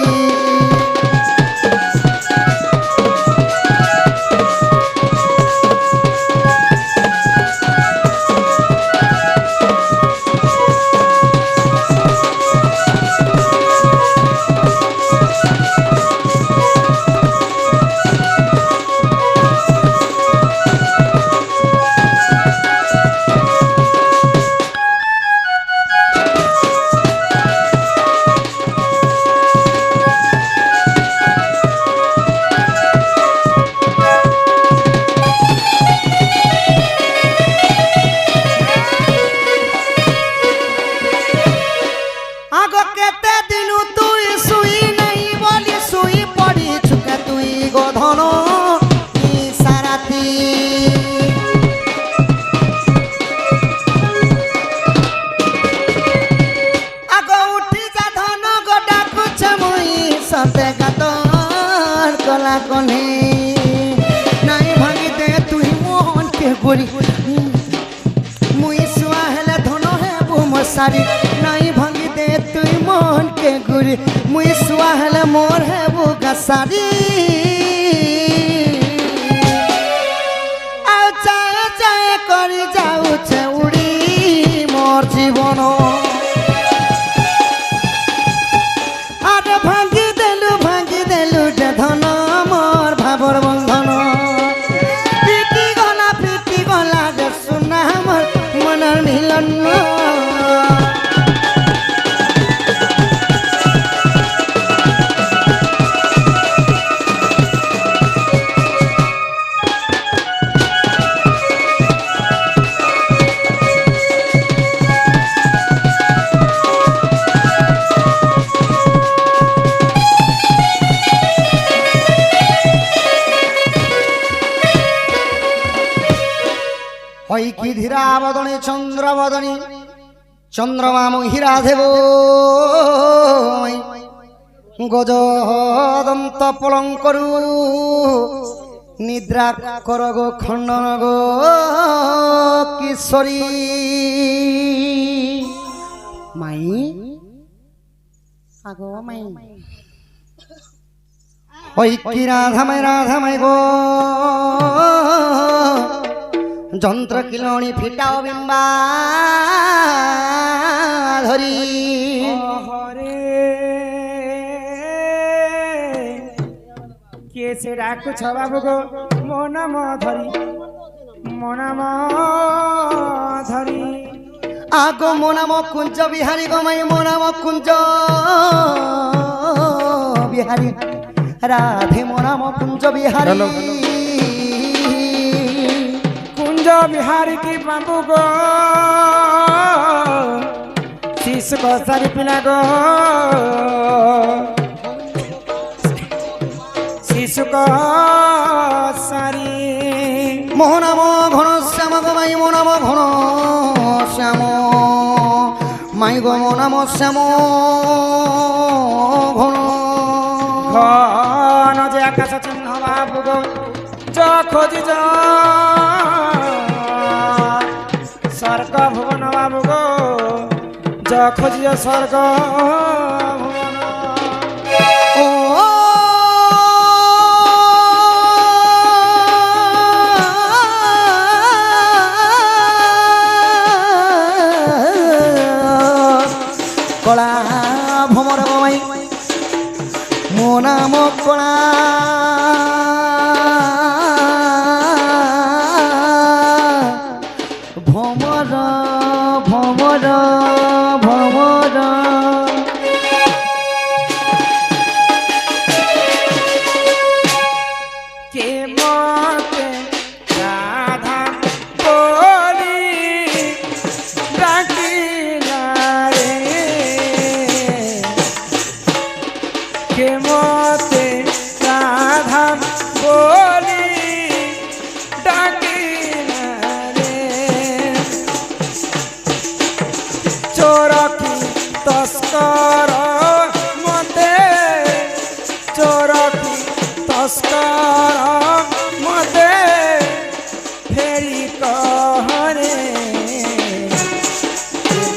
কনে নাই ভাঙি দে তুই মোহন কে গরি মুই সুয়া হেলে ধন হেবু মশারি নাই ভাঙি দে তুই মোহন কে গরি মুই সুয়া হেলে মোর হেবু গাসারি আও চায় চায় করি যাউছে উড়ি মোর জীবন আরে ভাঙি দেলু ধন মোর ভাবর বন্ধন পিটি গলা রে সোনা মোর মনের মিলন ঐকি ধীরা বদনে চন্দ্র বদনী চন্দ্রমা মহিরা দেব গজদন্ত পলঙ্করু নিদ্রা কর গো খণ্ডন গো কিশোরী মাই আগো মাই ওই কি রাধামাই গো যন্ত্র কিলনি ফিটাও বিম্বা ধরি হরে কে সে ডাকুছ বাবু গো মো নাম ধরি মো নাম ধরি আগো মো নাম কুঞ্জ বিহারী গো মাই মো নাম কুঞ্জ বিহারী রাধে মো নাম কুঞ্জ বিহারী কুঞ্জ বিহারী কি বাবু গো শিশু কসারি পিলা গো শিশু কসারি মো নাম ঘন শ্যাম গো মাই মো নাম ঘন শ্যাম মাই গো মো নাম শ্যাম ঘন ঘন যে আকাশ চিহ্ন বাবু গো য খোঁজি য স্বর্গ ভুবন বাবু গো য খোঁজি য স্বর্গ ভুবন ও কলা ভমর গমাই মো নাম কলা ভমর ভমর ভমর কে মতে রাধা বলি ডাকিলা রে কে মতে রাধা বলি ডাকিলা রে চোরকি তস্কর মতে চোরকি তস্কর মতে ফেরি কহরে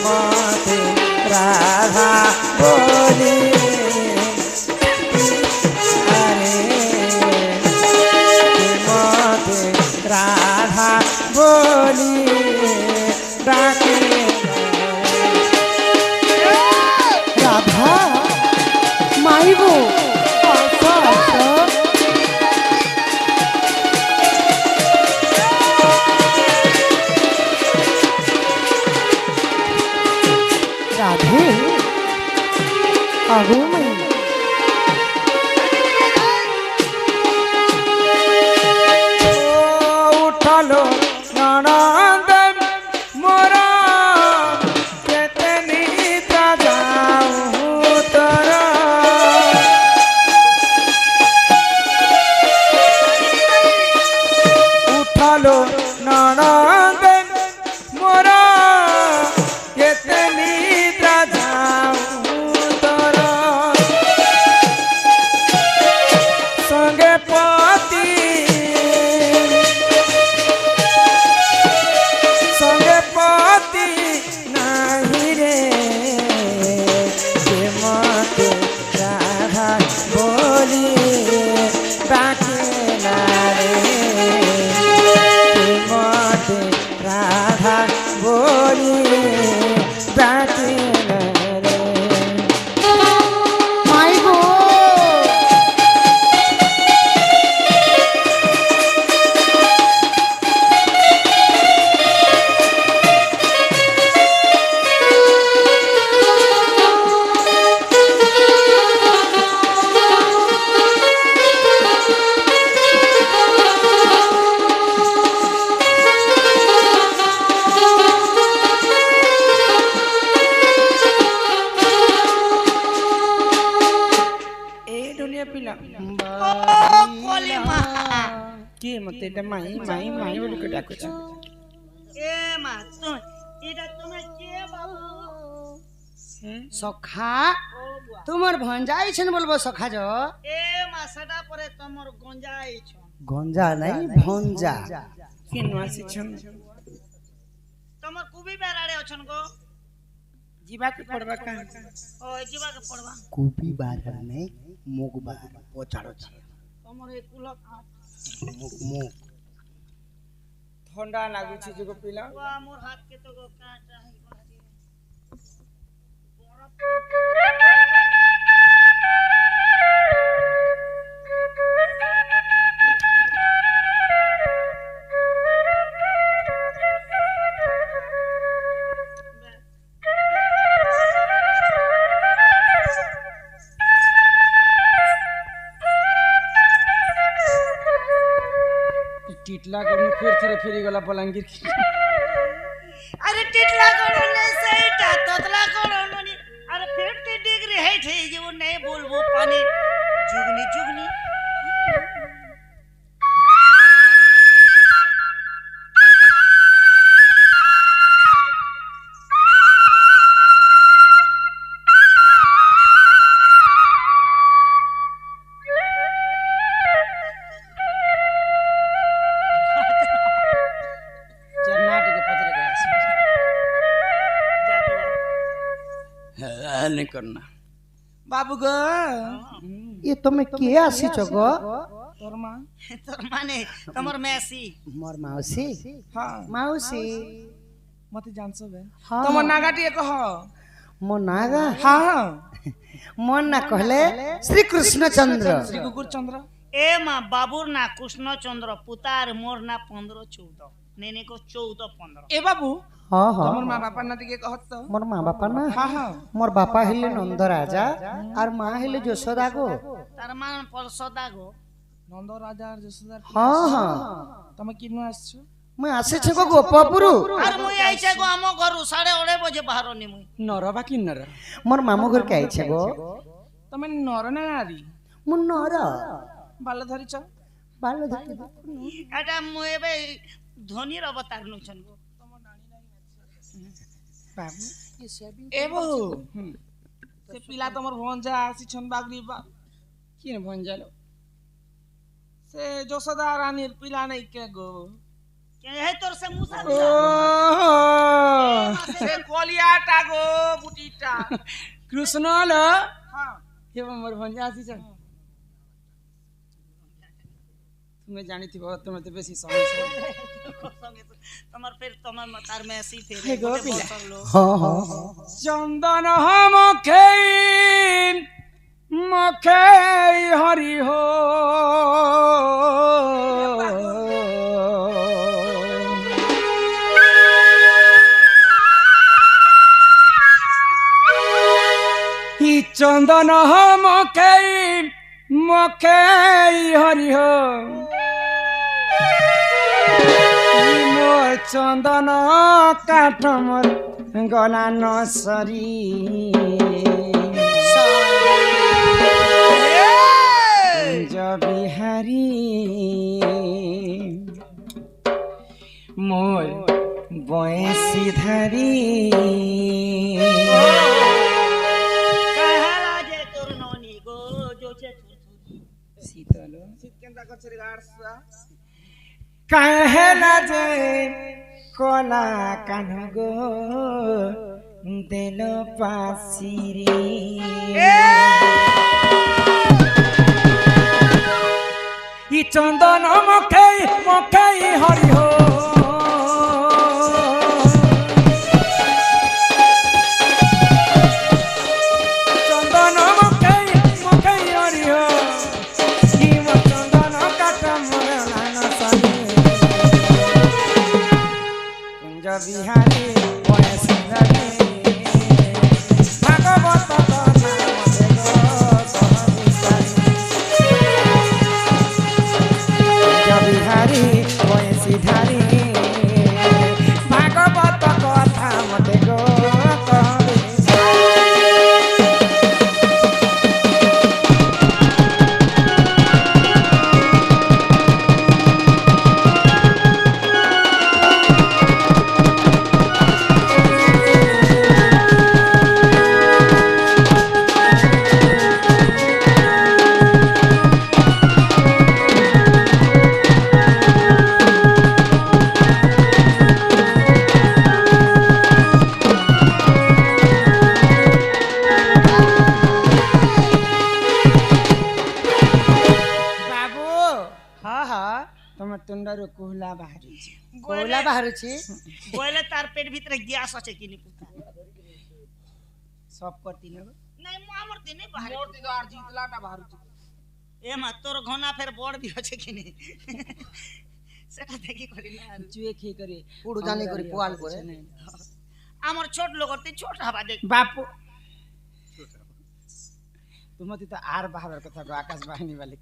মতে রাধা বলি আরে মতে রাধা বলি ডাকে রাধা মাইগো আচ্ছা আচ্ছা রাধে আগো মাই উঠালো ননদ মোরা কেতে নিদ্রা যাও তোরা উঠালো ননদ মোরা কেতে নিদ্রা যাও তোরা সঙ্গে পতি সঙ্গে পতি নাহি রে কে মতে রাধা বলি ডাকিলা রে কে মতে রাধা বলি ডাকিলা রে মাইগো কলি মা কি মতে এটা মাই মাই মাই বলি কে ডাকুছ মা তুমি এটা তুমি কে বাবু সখা ও বুয়া তোমার ভঞ্জা আইছেন বলবো সখা যো এ মা সেটা পরে তোমার গঞ্জা আইছ গঞ্জা নাই ভঞ্জা কেন আসিছন তোমার কুবি বেড়াড়ে অছন গো ଯିବାକୁ ପଡବା କାଁ ও ଯିବାকে পড়বা কুপি বার নাই মুখ বার পচাড়ছে তোমার এই কুল মুখ মুখ ଥଣ୍ଡା ଲାଗୁଛି ଯୋଗ ପିଲା বুয়া মোর হাত কে তো গো কাটা হই গলাছি ଟିଟଲା କରୁ ଫେର ଥରେ ଫେରିଗଲା ବଲାଙ୍ଗୀର আরে টিটলা কোন নে সেইটা তোতলা কোন নি আরে 50 ডিগ্রি হেট হই যাব নাই বলবো পানি জুগনি জুগনি ଜର୍ଣ୍ଣାଟିକେ ପଛରେ ଗଲା যাতে नहीं करना बाबू गो ये তুমি কে আসিছ গো तोर मां তোর মানে তোমার মেসি মোর মাউসী हाँ মাউসী मते जानसो बे हाँ। तुम नागाटी कह মো নাগা हाँ মোর না কহলে শ্রী কৃষ্ণচন্দ্র श्री कुकुर चंद्र এ মা বাবুর না কৃষ্ণচন্দ্র পুতার মোর না 15-14 নেনে কো 14-15 ए बाबू हाँ हाँ तुमर मां बापा ना दिके कहत तो মোর মা বাপা না हाँ हाँ মোর বাপা হইলে নন্দ রাজা আর মা হইলে যশোদা গো তার মান পলসদা গো नंद राजा और जसोदार হ্যাঁ হ্যাঁ तुम किनो आछो মুই আসিছে গো গোপপুরু আর মুই আইছে গো আম ঘরু 9:30 बजे बाहर নি মুই नर बा किन्नर মোর মামু ঘর কে আইছে গো तुम नर ना नारी মোর নর बाल धरिच ভালো দেখতে এটা মুই এবে ধনির অবতার নুছন গো बाबू ए बहु से पिला तमर भंजा आसी छन बागरी बा किन भंजालो से जसोदा रानीर पिला नहीं के गो কে হে তোর সে মুসা ओ से कोलियाटा गो बुटीटा कृष्ण ल हां हे मोर भंजा आसी छन তুমি জানিথিব তুমি তো বেশি সমস্যা তোমার ফের তোমার তার মেসি ফের হে গো পিলা হ্যাঁ হ্যাঁ চন্দন মখে মখে হরি হো ই চন্দন মখে মখে হরি হো মোর চন্দন কাঠ মোর গলা নসরি কুঞ্জ বিহারী মোর বয়সী ধারী কাহালা যে তোর ননি গো জোছে থুথুরি শীতল শীত কেনটা করছে রে গাড়সা কাহেলা যে কলা কান গো দেল পাশিরি ই চন্দন মখাই মখাই হরি হো চন্দন মখাই মখাই হরি হো কি মো চন্দন কাট মোর লান সানি কুঞ্জ বিহারী বয়স ধরে ভাগবত নাম দেব সহবিচারী আমার তুন্ডারু কুহলা বাহারিছে কোলা বাহারুছি বলে তার পেট ভিতরে গ্যাস আছে কিনি পুতা সব করতি না গো। নাই মু আমার দিনে বাহারে মোর দিদা আর জিতলাটা বাহারুছি এ মা তোর ঘনা ফের বড় দি আছে কিনি সেটা দেখি করি না আর। চুয়ে খেয়ে করে উড়জানি করে পোয়াল করে আমার ছোট লোক করতে ছোট হবা দেখ বাপু তোমাতে তো আর বাহাবার কথা গো আকাশ বাহিনী বলে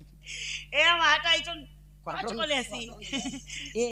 এ মা হাটাই চল কাজ করে আসি